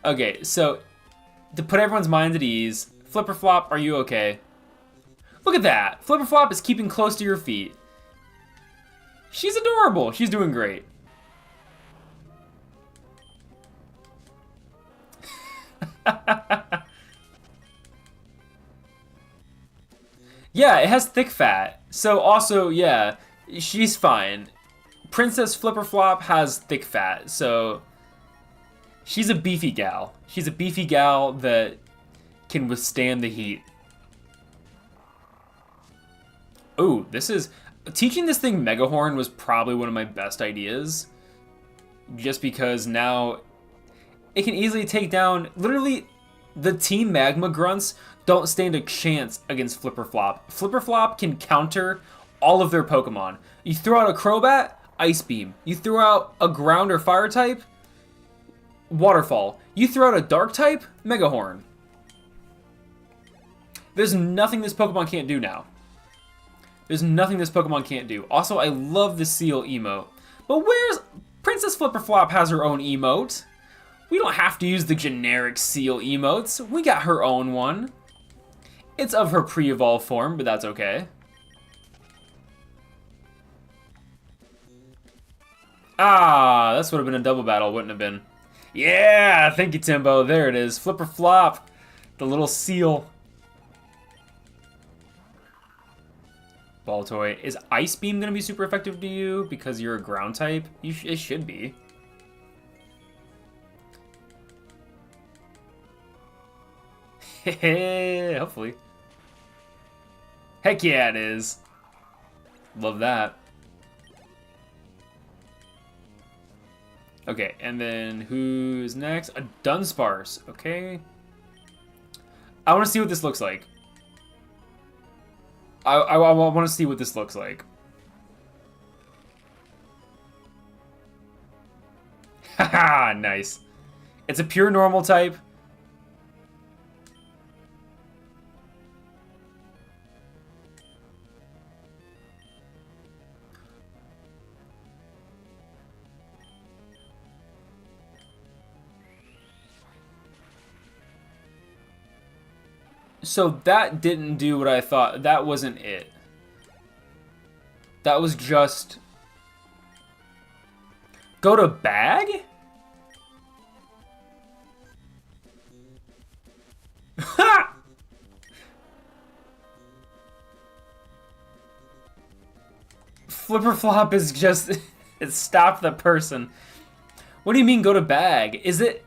S1: Okay, so to put everyone's mind at ease, Flipperflop, are you okay? Look at that! Flipperflop is keeping close to your feet. She's adorable. She's doing great. Yeah, it has thick fat. So also, yeah, she's fine. Princess Flipperflop has thick fat, so she's a beefy gal. She's a beefy gal that can withstand the heat. Ooh, this is... Teaching this thing Mega Horn was probably one of my best ideas. Just because now it can easily take down... Literally, the Team Magma Grunts don't stand a chance against Flipperflop. Flipperflop can counter all of their Pokemon. You throw out a Crobat, Ice Beam. You throw out a Ground or Fire type, Waterfall. You throw out a Dark type, Mega Horn. There's nothing this Pokemon can't do now. There's nothing this Pokemon can't do. Also, I love the Seal emote. But where's... Princess Flipperflop has her own emote. We don't have to use the generic Seal emotes. We got her own one. It's of her pre-evolved form, but that's okay. Ah, this would have been a double battle, wouldn't have been. Yeah, thank you, Timbo. There it is. Flipperflop, the little seal. Ball toy. Is Ice Beam going to be super effective to you because you're a ground type? It should be. Hopefully. Heck yeah, it is. Love that. Okay, and then who's next? A Dunsparce. Okay. I want to see what this looks like. I want to see what this looks like. Haha, nice. It's a pure normal type. So that didn't do what I thought. That wasn't it. That was just... Go to bag? Ha! Flipperflop is just... It stopped the person. What do you mean go to bag? Is it...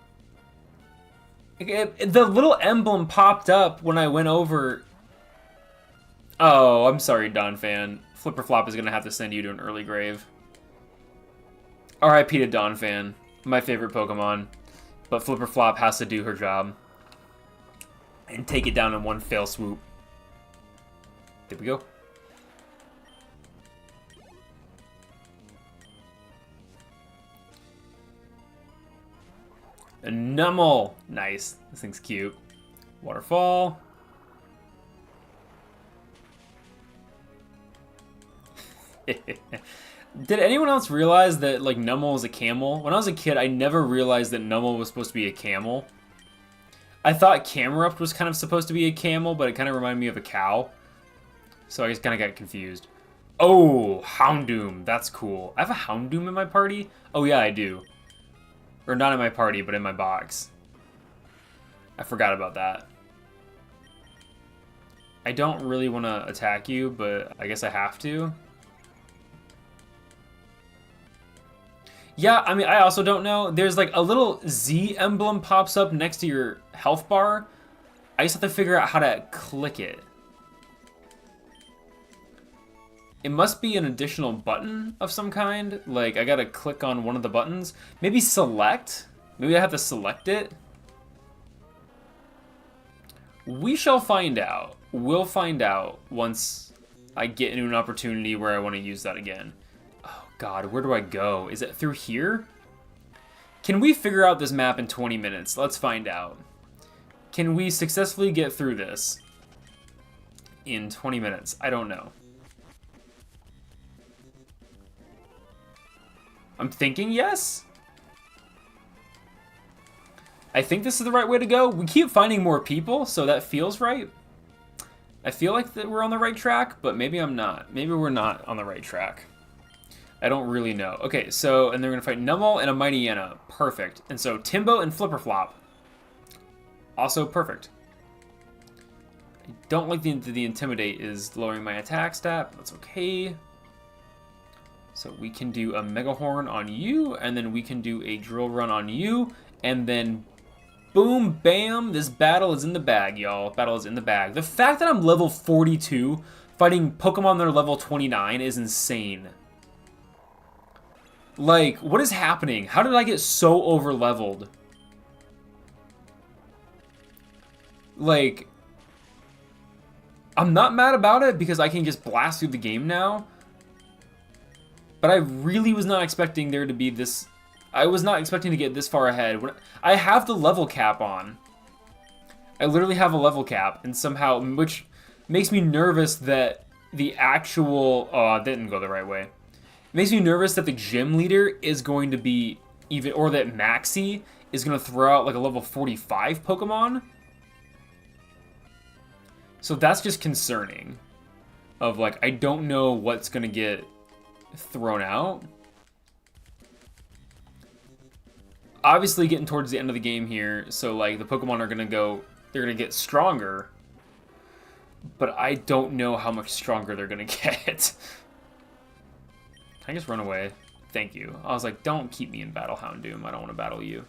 S1: The little emblem popped up when I went over... Oh, I'm sorry, Don Fan. Flipperflop is going to have to send you to an early grave. R.I.P. to Don Fan. My favorite Pokemon. But Flipperflop has to do her job. And take it down in one fell swoop. There we go. A Numel. Nice. This thing's cute. Waterfall. Did anyone else realize that, like, Numel is a camel? When I was a kid, I never realized that Numel was supposed to be a camel. I thought Camerupt was kind of supposed to be a camel, but it kind of reminded me of a cow. So I just kind of got confused. Oh, Houndoom. That's cool. I have a Houndoom in my party? Oh, yeah, I do. Or not in my party, but in my box. I forgot about that. I don't really want to attack you, but I guess I have to. Yeah, I mean, I also don't know. There's like a little Z emblem pops up next to your health bar. I just have to figure out how to click it. It must be an additional button of some kind. Like, I gotta click on one of the buttons. Maybe select? Maybe I have to select it? We shall find out. We'll find out once I get into an opportunity where I want to use that again. Oh god, where do I go? Is it through here? Can we figure out this map in 20 minutes? Let's find out. Can we successfully get through this in 20 minutes? I don't know. I'm thinking yes. I think this is the right way to go. We keep finding more people, so that feels right. I feel like that we're on the right track, but maybe I'm not. Maybe we're not on the right track. I don't really know. Okay, so, and they're going to fight Numel and a Mightyena. Perfect. And so Timbo and Flipperflop. Also perfect. I don't like the Intimidate is lowering my attack stat, but that's okay. So we can do a Mega Horn on you, and then we can do a Drill Run on you, and then boom, bam, this battle is in the bag, y'all. Battle is in the bag. The fact that I'm level 42 fighting Pokemon that are level 29 is insane. Like, what is happening? How did I get so over-leveled? Like, I'm not mad about it because I can just blast through the game now. But I really was not expecting there to be this... I was not expecting to get this far ahead. I have the level cap on. I literally have a level cap, and somehow, which makes me nervous that the actual... Oh, it didn't go the right way. It makes me nervous that the gym leader is going to be even... Or that Maxie is going to throw out like a level 45 Pokemon. So that's just concerning. Of like, I don't know what's going to get thrown out. Obviously getting towards the end of the game here, so like the Pokemon are gonna go, they're gonna get stronger, but I don't know how much stronger they're gonna get. Can I just run away? Thank you. I was like, don't keep me in battle, Houndoom. I don't want to battle you.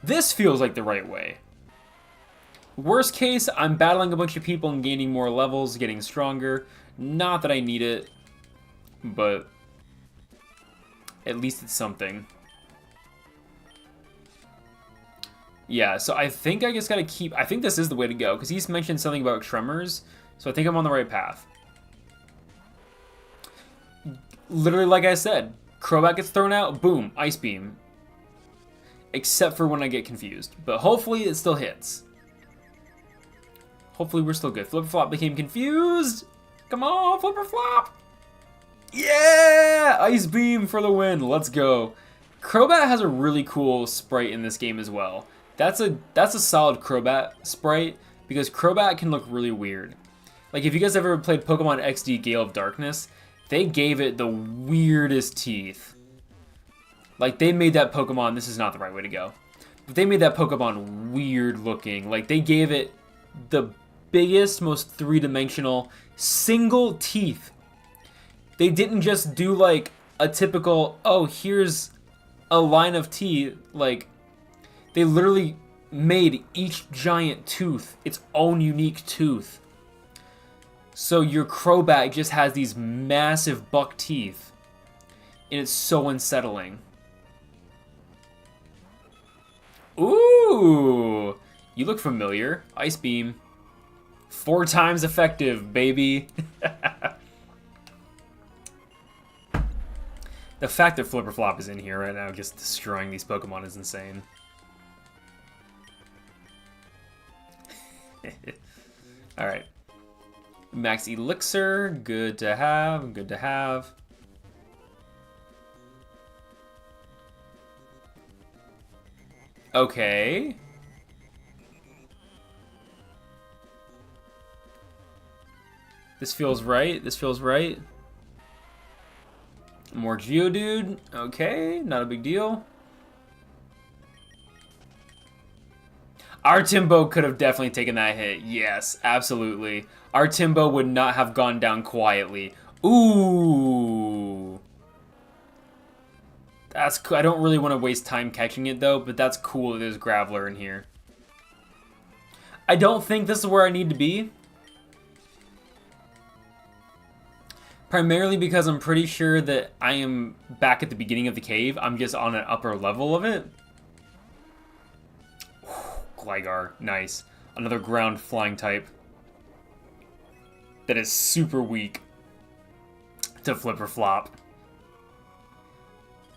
S1: This feels like the right way. Worst case, I'm battling a bunch of people and gaining more levels, getting stronger. Not that I need it, but at least it's something. Yeah, so I think I just gotta keep... I think this is the way to go, because he's mentioned something about tremors, so I think I'm on the right path. Literally, like I said, Crobat gets thrown out, boom, Ice Beam. Except for when I get confused, but hopefully it still hits. Hopefully we're still good. Flipperflop became confused! Come on, Flipperflop! Yeah! Ice Beam for the win. Let's go. Crobat has a really cool sprite in this game as well. That's a solid Crobat sprite because Crobat can look really weird. Like if you guys ever played Pokemon XD Gale of Darkness, they gave it the weirdest teeth. Like they made that Pokemon, this is not the right way to go, but they made that Pokemon weird looking. Like they gave it the biggest, most three-dimensional single teeth. They didn't just do like a typical, oh, here's a line of teeth. Like, they literally made each giant tooth its own unique tooth. So your Crobat just has these massive buck teeth. And it's so unsettling. Ooh! You look familiar. Ice Beam. 4 times effective, baby. The fact that Flipperflop is in here right now just destroying these Pokemon is insane. Alright. Max Elixir, good to have, good to have. Okay. This feels right, this feels right. More Geodude, okay, not a big deal. Our Timbo could have definitely taken that hit. Yes, absolutely. Our Timbo would not have gone down quietly. Ooh. That's cool. I don't really want to waste time catching it, though, but that's cool that there's Graveler in here. I don't think this is where I need to be. Primarily because I'm pretty sure that I am back at the beginning of the cave. I'm just on an upper level of it. Gligar, nice. Another ground flying type that is super weak to Flip or Flop.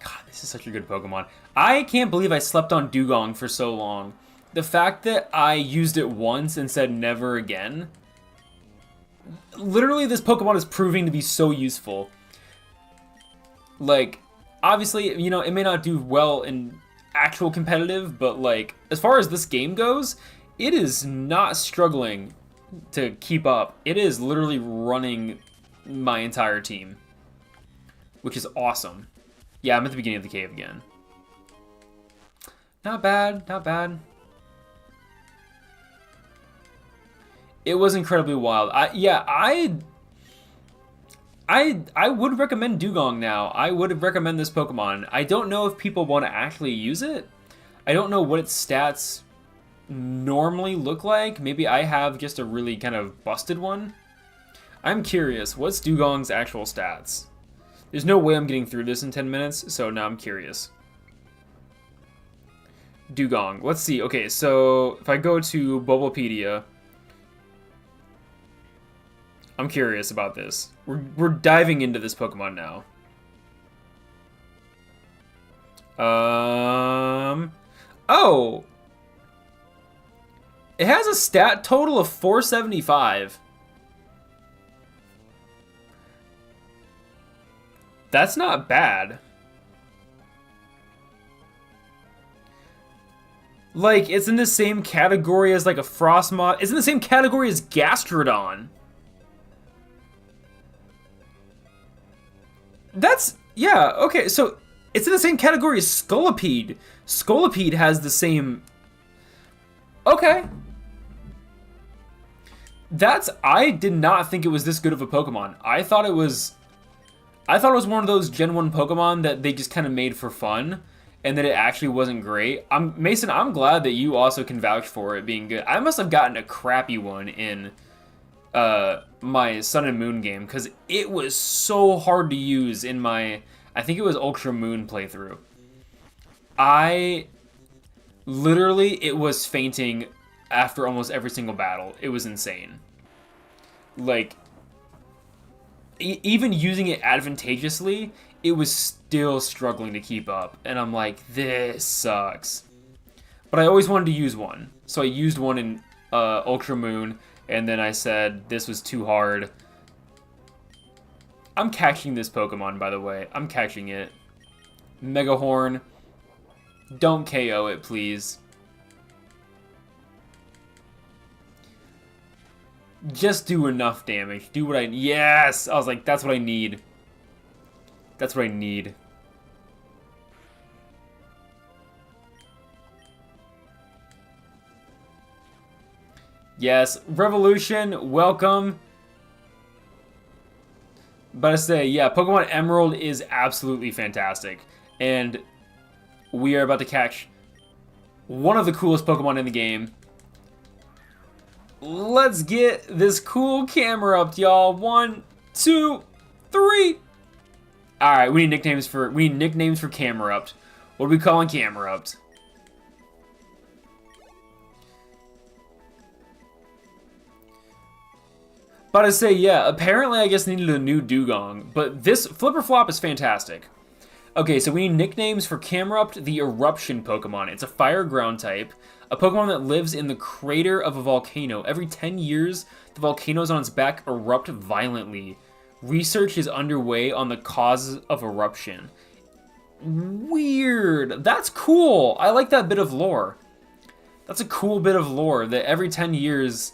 S1: God, this is such a good Pokemon. I can't believe I slept on Dugong for so long. The fact that I used it once and said never again. Literally, this Pokemon is proving to be so useful. Like, obviously, you know, it may not do well in actual competitive, but like as far as this game goes, it is not struggling to keep up. It is literally running my entire team, which is awesome. Yeah, I'm at the beginning of the cave again. Not bad, not bad. It was incredibly wild. I would recommend Dugong now. I would recommend this Pokemon. I don't know if people want to actually use it. I don't know what its stats normally look like. Maybe I have just a really kind of busted one. I'm curious. What's Dugong's actual stats? There's no way I'm getting through this in 10 minutes, so now I'm curious. Dugong. Let's see. Okay, so if I go to Bulbapedia, I'm curious about this. We're diving into this Pokemon now. Oh! It has a stat total of 475. That's not bad. Like, it's in the same category as like a Frostmoth. It's in the same category as Gastrodon. That's, yeah, okay, so it's in the same category as Scolipede. Scolipede has the same... Okay. I did not think it was this good of a Pokemon. I thought it was one of those Gen 1 Pokemon that they just kind of made for fun, and that it actually wasn't great. Mason, I'm glad that you also can vouch for it being good. I must have gotten a crappy one in my Sun and Moon game, because it was so hard to use in my, I think it was Ultra Moon playthrough. Literally, it was fainting after almost every single battle. It was insane. Like, even using it advantageously, it was still struggling to keep up. And I'm like, this sucks. But I always wanted to use one. So I used one in Ultra Moon, and then I said this was too hard. I'm catching this Pokemon, by the way. I'm catching it. Mega Hoenn. Don't KO it, please. Just do enough damage. Do what I... Yes! I was like, that's what I need. That's what I need. Yes, Revolution, welcome. But I say, yeah, Pokemon Emerald is absolutely fantastic. And we are about to catch one of the coolest Pokemon in the game. Let's get this cool camera up, y'all. 1, 2, 3. Alright, we need nicknames for Camerupt. What are we calling Camerupt? But I say, yeah, apparently I guess needed a new Dugong, but this Flip or Flop is fantastic. Okay, so we need nicknames for Camerupt, the Eruption Pokemon. It's a fire ground type, a Pokemon that lives in the crater of a volcano. Every 10 years, the volcanoes on its back erupt violently. Research is underway on the cause of eruption. Weird. That's cool. I like that bit of lore. That's a cool bit of lore that every 10 years,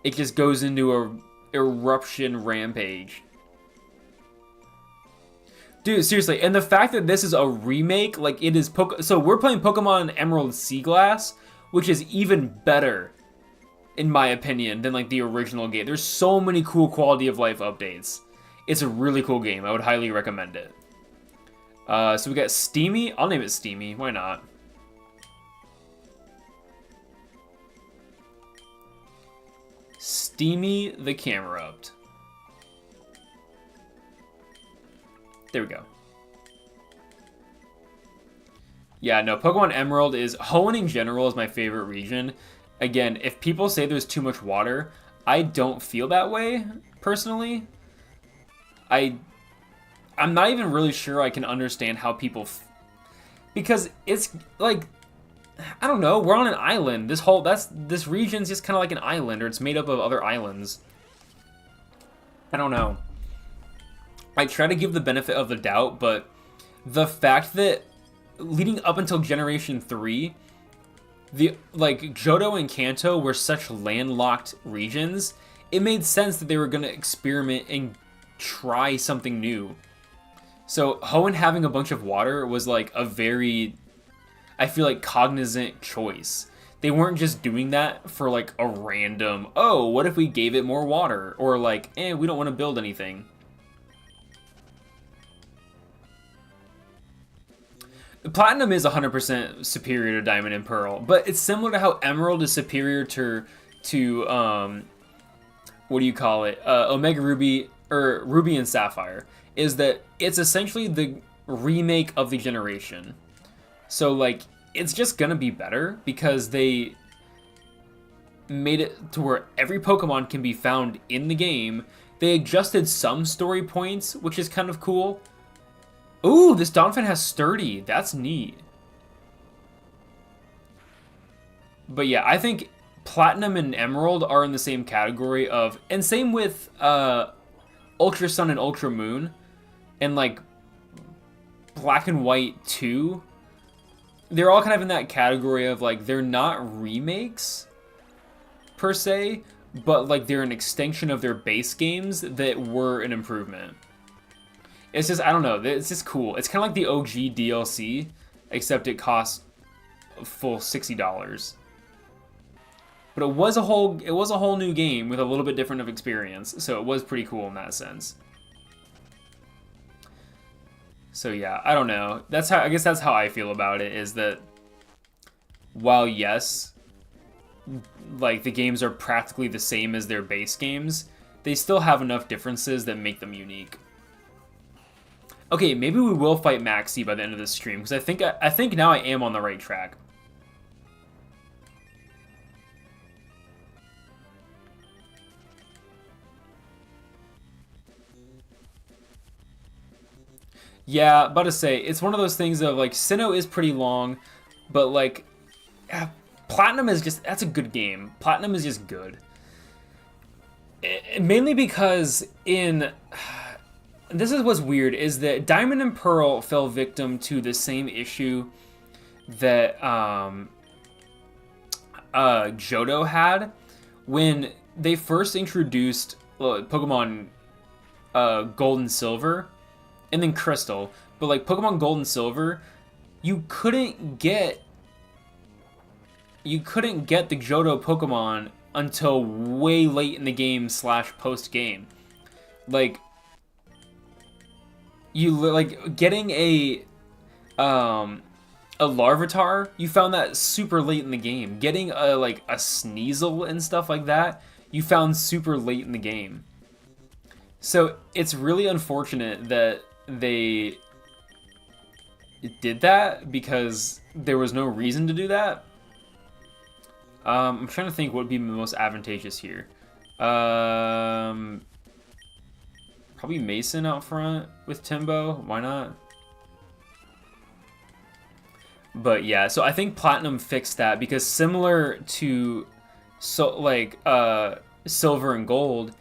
S1: it just goes into a eruption rampage. Dude, seriously, and the fact that this is a remake, like it is so we're playing Pokemon Emerald Seaglass, which is even better, in my opinion, than like the original game. There's so many cool quality of life updates. It's a really cool game. I would highly recommend it. So we got Steamy. I'll name it Steamy. Why not? Steamy the Camerupt. There we go. Yeah, no, Pokemon Emerald is... Hoenn in general is my favorite region. Again, if people say there's too much water, I don't feel that way, personally. I'm not even really sure I can understand how people... because it's, like... I don't know, we're on an island. This region's just kind of like an island, or it's made up of other islands. I don't know. I try to give the benefit of the doubt, but the fact that leading up until Generation 3, Johto and Kanto were such landlocked regions, it made sense that they were going to experiment and try something new. So Hoenn having a bunch of water was like a very, I feel like, cognizant choice. They weren't just doing that for like a random, oh, what if we gave it more water? Or like, we don't want to build anything. Platinum is 100% superior to Diamond and Pearl, but it's similar to how Emerald is superior to what do you call it? Omega Ruby, or Ruby and Sapphire, is that it's essentially the remake of the generation. So like, it's just gonna be better because they made it to where every Pokemon can be found in the game. They adjusted some story points, which is kind of cool. Ooh, this Donphan has Sturdy. That's neat. But yeah, I think Platinum and Emerald are in the same category of... And same with Ultra Sun and Ultra Moon. And like Black and White 2. They're all kind of in that category of like, they're not remakes per se, but like they're an extension of their base games that were an improvement. It's just, I don't know, it's just cool. It's kind of like the OG DLC, except it costs a full $60. But it was a whole new game with a little bit different of experience, so it was pretty cool in that sense. So yeah, I don't know. I guess that's how I feel about it, is that while yes, like the games are practically the same as their base games, they still have enough differences that make them unique. Okay, maybe we will fight Maxie by the end of this stream, because I think now I am on the right track. Yeah, about to say, it's one of those things of like, Sinnoh is pretty long, but like, Platinum is just, that's a good game. Platinum is just good. Mainly because this is what's weird, is that Diamond and Pearl fell victim to the same issue that Johto had when they first introduced Pokemon Gold and Silver, and then Crystal. But like Pokemon Gold and Silver, you couldn't get the Johto Pokemon until way late in the game / post game. Like, getting a Larvitar, you found that super late in the game. Getting a Sneasel and stuff like that, you found super late in the game. So it's really unfortunate that they did that, because there was no reason to do that. I'm trying to think what would be the most advantageous here. Probably Mason out front with Timbo. Why not? But yeah, so I think Platinum fixed that because similar to Silver and Gold,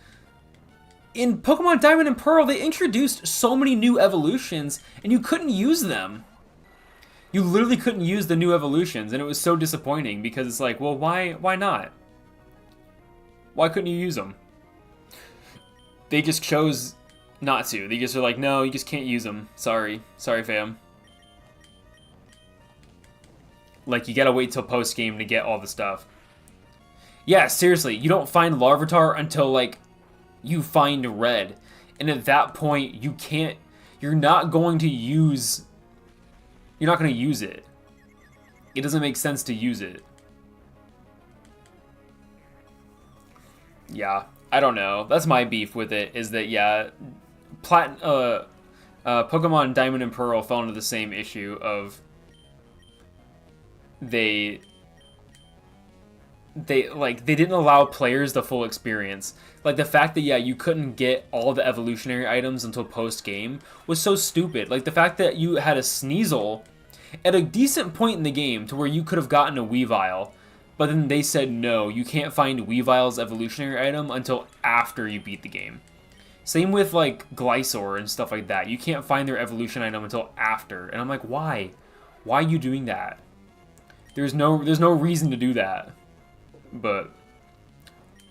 S1: in Pokemon Diamond and Pearl, they introduced so many new evolutions and you couldn't use them. You literally couldn't use the new evolutions, and it was so disappointing because it's like, well, why not? Why couldn't you use them? They just chose not to. They just are like, no, you just can't use them. Sorry, fam. Like, you gotta wait till post-game to get all the stuff. Yeah, seriously, you don't find Larvitar until, like, you find Red. And at that point, you're not going to use it. It doesn't make sense to use it. Yeah, I don't know. That's my beef with it, is that, yeah, Pokemon Diamond and Pearl fell into the same issue of they didn't allow players the full experience. Like, the fact that, yeah, you couldn't get all the evolutionary items until post-game was so stupid. Like, the fact that you had a Sneasel at a decent point in the game to where you could have gotten a Weavile, but then they said, no, you can't find Weavile's evolutionary item until after you beat the game. Same with, like, Glysaur and stuff like that. You can't find their evolution item until after. And I'm like, why? Why are you doing that? There's no reason to do that. But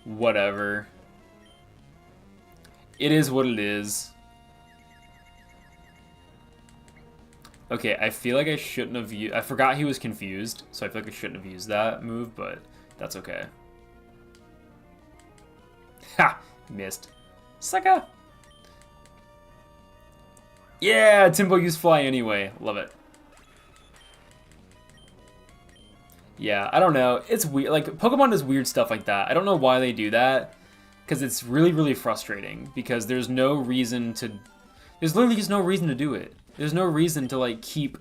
S1: whatever. It is what it is. Okay, I feel like I shouldn't have used... I forgot he was confused, so I feel like I shouldn't have used that move, but that's okay. Ha! Missed. Sucker! Yeah! Timbo used Fly anyway. Love it. Yeah, I don't know. It's weird. Like, Pokemon does weird stuff like that. I don't know why they do that, because it's really, really frustrating, because there's no reason to... There's literally just no reason to do it. There's no reason to, like, keep...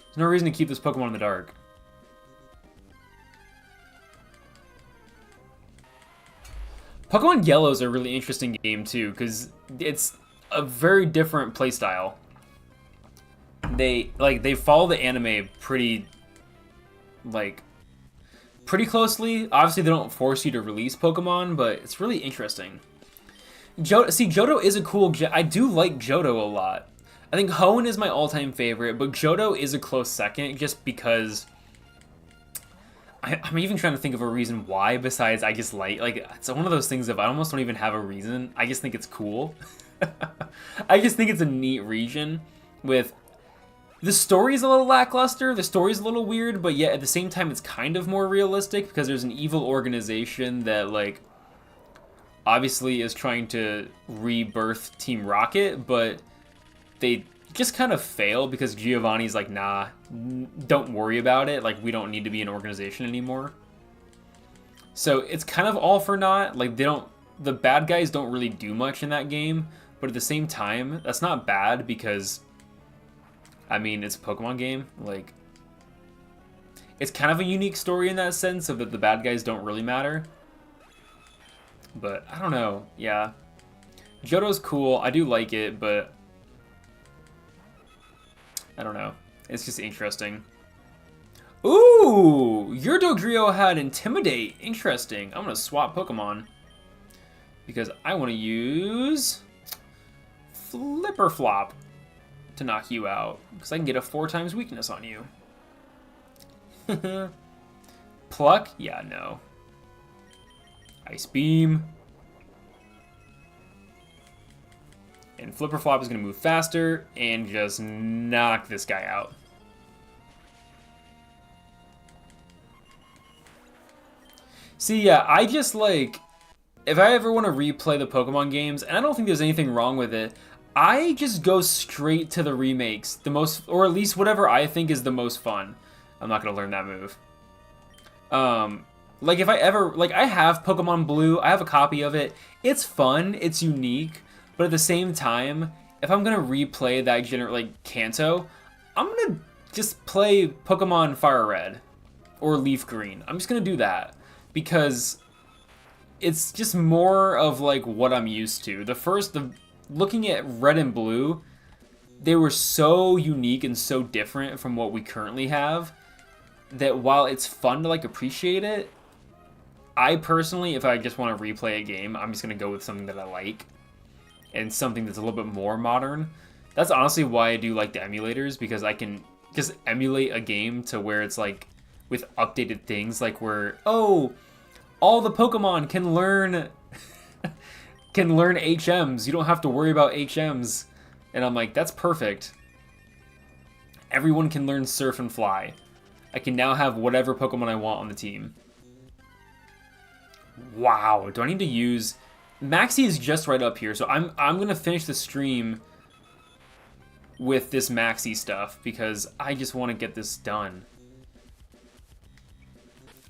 S1: There's no reason to keep this Pokemon in the dark. Pokemon Yellow is a really interesting game, too, because it's a very different playstyle. They follow the anime pretty closely. Obviously, they don't force you to release Pokemon, but it's really interesting. Johto is a cool... I do like Johto a lot. I think Hoenn is my all-time favorite, but Johto is a close second, just because... I'm even trying to think of a reason why, besides I just like... it's one of those things of I almost don't even have a reason. I just think it's cool. I just think it's a neat region with... The story's a little lackluster, the story's a little weird, but yet at the same time it's kind of more realistic because there's an evil organization that, like, obviously is trying to rebirth Team Rocket, but they just kind of fail because Giovanni's like, nah, don't worry about it, like, we don't need to be an organization anymore. So it's kind of all for naught. Like, the bad guys don't really do much in that game, but at the same time, that's not bad because... I mean, it's a Pokemon game. Like, it's kind of a unique story in that sense of that the bad guys don't really matter. But, I don't know. Yeah. Johto's cool. I do like it, but... I don't know. It's just interesting. Ooh! Your Dodrio had Intimidate. Interesting. I'm going to swap Pokemon. Because I want to use... Flipper Flop. To knock you out, because I can get a 4x weakness on you. Pluck? Yeah, no. Ice Beam. And Flipper Flop is going to move faster and just knock this guy out. See, yeah, I just like... If I ever want to replay the Pokemon games, and I don't think there's anything wrong with it, I just go straight to the remakes, or at least whatever I think is the most fun. I'm not gonna learn that move. Like if I ever, like I have Pokemon Blue, I have a copy of it. It's fun, it's unique, but at the same time, if I'm gonna replay that like Kanto, I'm gonna just play Pokemon Fire Red or Leaf Green. I'm just gonna do that because it's just more of like what I'm used to. Looking at Red and Blue, they were so unique and so different from what we currently have that while it's fun to like appreciate it, I personally, if I just want to replay a game, I'm just going to go with something that I like and something that's a little bit more modern. That's honestly why I do like the emulators, because I can just emulate a game to where it's like with updated things, like where, oh, all the Pokemon can learn can learn HMs. You don't have to worry about HMs. And I'm like, that's perfect. Everyone can learn Surf and Fly. I can now have whatever Pokemon I want on the team. Wow, do I need to use... Maxie is just right up here, so I'm gonna finish the stream with this Maxie stuff because I just want to get this done.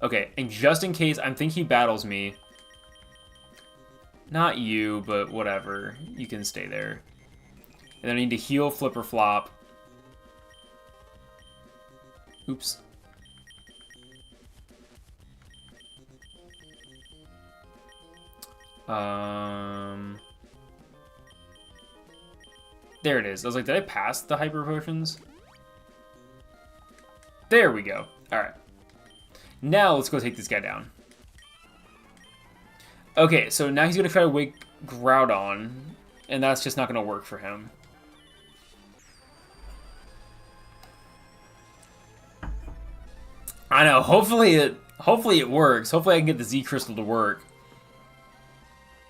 S1: Okay, and just in case, I think he battles me. Not you, but whatever. You can stay there. And then I need to heal Flip or Flop. Oops. There it is. I was like, did I pass the Hyper Potions? There we go. Alright. Now let's go take this guy down. Okay, so now he's going to try to wake Groudon, and that's just not going to work for him. I know, hopefully it works. Hopefully I can get the Z Crystal to work.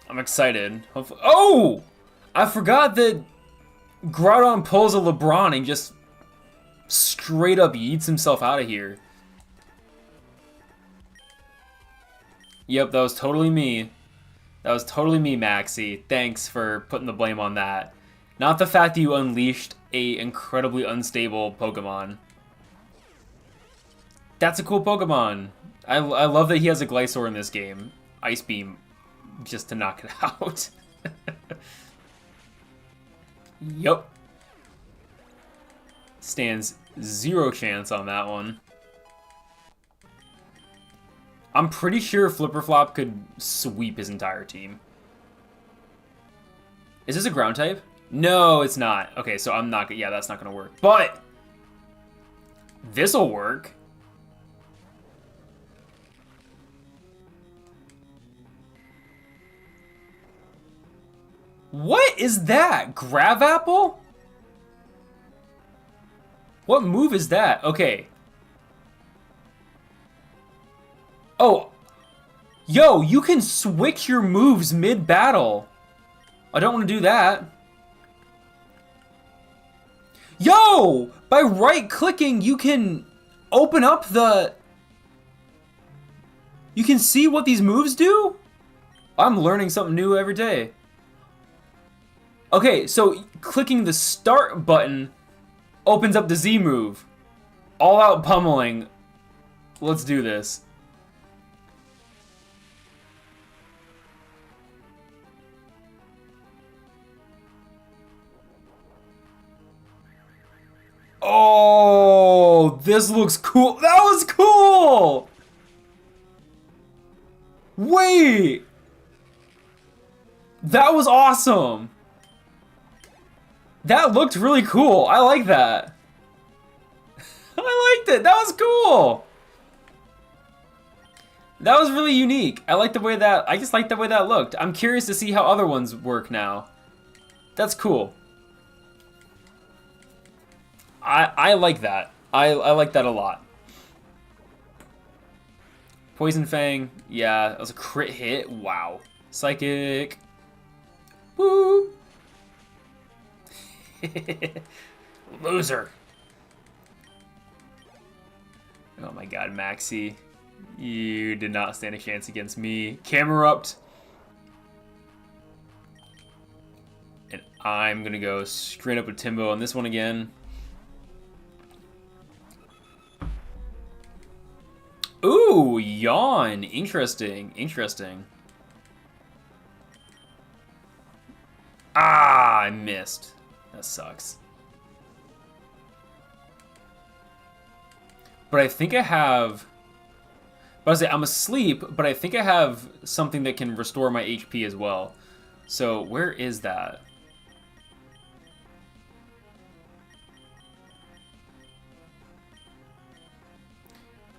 S1: I'm excited. Hopefully. Oh! I forgot that Groudon pulls a LeBron and just straight up yeets himself out of here. Yep, that was totally me. That was totally me, Maxie. Thanks for putting the blame on that. Not the fact that you unleashed a incredibly unstable Pokemon. That's a cool Pokemon. I love that he has a Glysaur in this game. Ice Beam, just to knock it out. Yup. Stands 0 chance on that one. I'm pretty sure Flipperflop could sweep his entire team. Is this a ground type? No, it's not. Okay, so I'm not... Yeah, that's not going to work. But this'll work. What is that? Gravapple? What move is that? Okay. Oh. Yo, you can switch your moves mid-battle. I don't want to do that. Yo! By right-clicking, you can open up the... You can see what these moves do? I'm learning something new every day. Okay, so clicking the start button opens up the Z move. All out pummeling. Let's do this. Oh, this looks cool. That was cool! Wait! That was awesome! That looked really cool. I like that. I liked it. That was cool. That was really unique. I like the way that... I just like the way that looked. I'm curious to see how other ones work now. That's cool. I like that. I like that a lot. Poison Fang. Yeah, that was a crit hit. Wow. Psychic. Woo. Loser. Oh my god, Maxie. You did not stand a chance against me. Camerupt. And I'm gonna go straight up with Timbo on this one again. Ooh, Yawn. Interesting. Interesting. Ah, I missed. That sucks. But I think I have... But I was like, I'm asleep, but I think I have something that can restore my HP as well. So, where is that?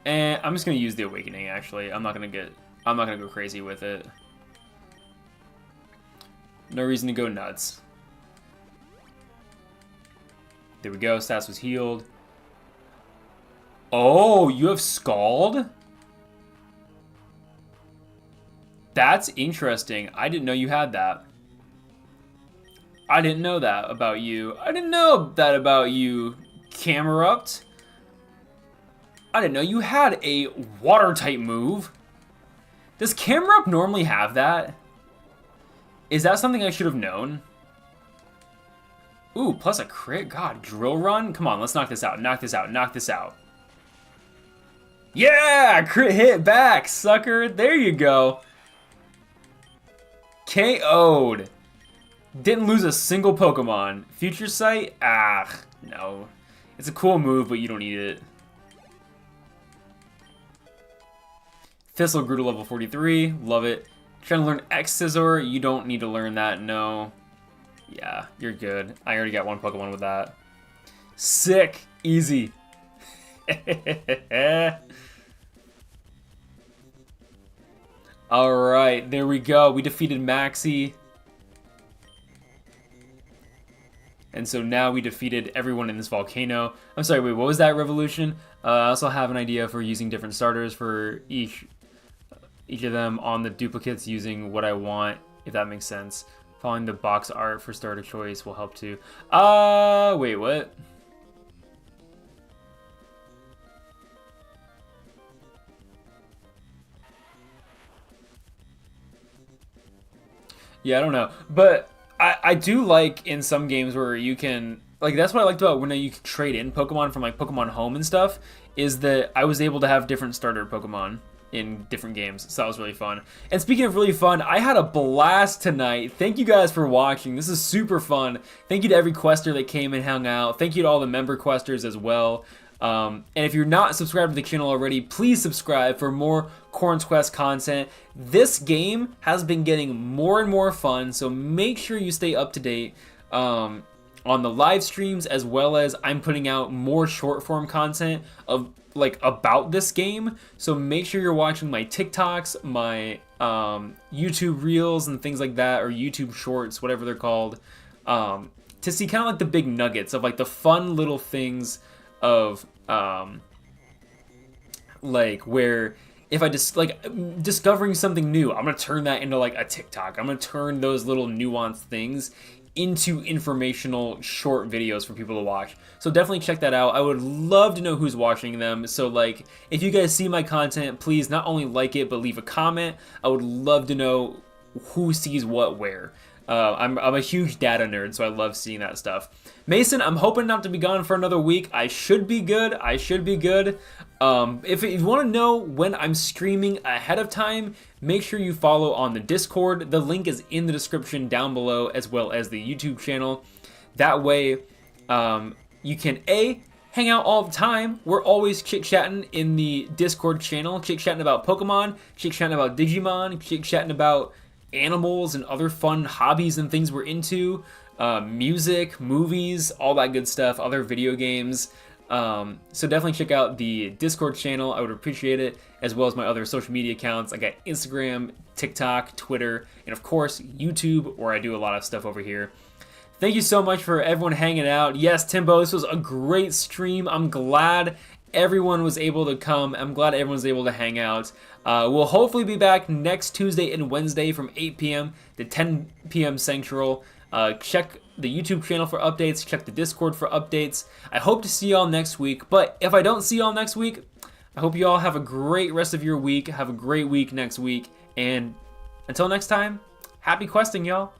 S1: And I'm just gonna use the awakening. Actually, I'm not gonna go crazy with it. No reason to go nuts. There we go. Stats was healed. Oh, you have Scald? That's interesting. I didn't know you had that. I didn't know that about you. I didn't know that about you, Camerupt. I didn't know you had a water-type move. Does Camerupt normally have that? Is that something I should have known? Ooh, plus a crit? God, Drill Run? Come on, let's knock this out. Knock this out. Knock this out. Yeah! Crit hit back, sucker. There you go. KO'd. Didn't lose a single Pokemon. Future Sight? Ah, no. It's a cool move, but you don't need it. Thistle grew to level 43. Love it. Trying to learn X-Scissor. You don't need to learn that, no. Yeah, you're good. I already got one Pokemon with that. Sick. Easy. Alright, there we go. We defeated Maxie. And so now we defeated everyone in this volcano. I'm sorry, wait, what was that, Revolution? I also have an idea for using different starters for each of them on the duplicates using what I want, if that makes sense. Following the box art for starter choice will help too. Wait, what? Yeah, I don't know. But I do like in some games where you can, like, that's what I liked about when you can trade in Pokemon from like Pokemon Home and stuff, is that I was able to have different starter Pokemon in different games, so that was really fun. And speaking of really fun, I had a blast tonight. Thank you guys for watching. This is super fun. Thank you to every quester that came and hung out. Thank you to all the member questers as well. And if you're not subscribed to the channel already, please subscribe for more Quoorn's Quest content. This game has been getting more and more fun, so make sure you stay up to date on the live streams, as well as I'm putting out more short form content of like about this game. So make sure you're watching my TikToks, my YouTube reels and things like that, or YouTube shorts, whatever they're called, to see kind of like the big nuggets of like the fun little things of like where if I just like discovering something new, I'm gonna turn that into like a TikTok. I'm gonna turn those little nuanced things into informational short videos for people to watch. So definitely check that out. I would love to know who's watching them. So like, if you guys see my content, please not only like it, but leave a comment. I would love to know who sees what where. I'm a huge data nerd, so I love seeing that stuff. Mason, I'm hoping not to be gone for another week. I should be good. I should be good. If you want to know when I'm streaming ahead of time, make sure you follow on the Discord. The link is in the description down below, as well as the YouTube channel. That way, you can hang out all the time. We're always chit-chatting in the Discord channel, chit-chatting about Pokemon, chit-chatting about Digimon, chit-chatting about animals and other fun hobbies and things we're into, music, movies, all that good stuff, other video games. So definitely check out the Discord channel. I would appreciate it, as well as my other social media accounts. I got Instagram, TikTok, Twitter, and of course YouTube, where I do a lot of stuff over here. Thank you so much for everyone hanging out. Yes, Timbo, this was a great stream. I'm glad everyone was able to come. I'm glad everyone was able to hang out. We'll hopefully be back next Tuesday and Wednesday from 8 p.m. to 10 p.m. Central. Check the YouTube channel for updates. Check the Discord for updates. I hope to see y'all next week. But if I don't see y'all next week, I hope you all have a great rest of your week. Have a great week next week. And until next time, happy questing, y'all.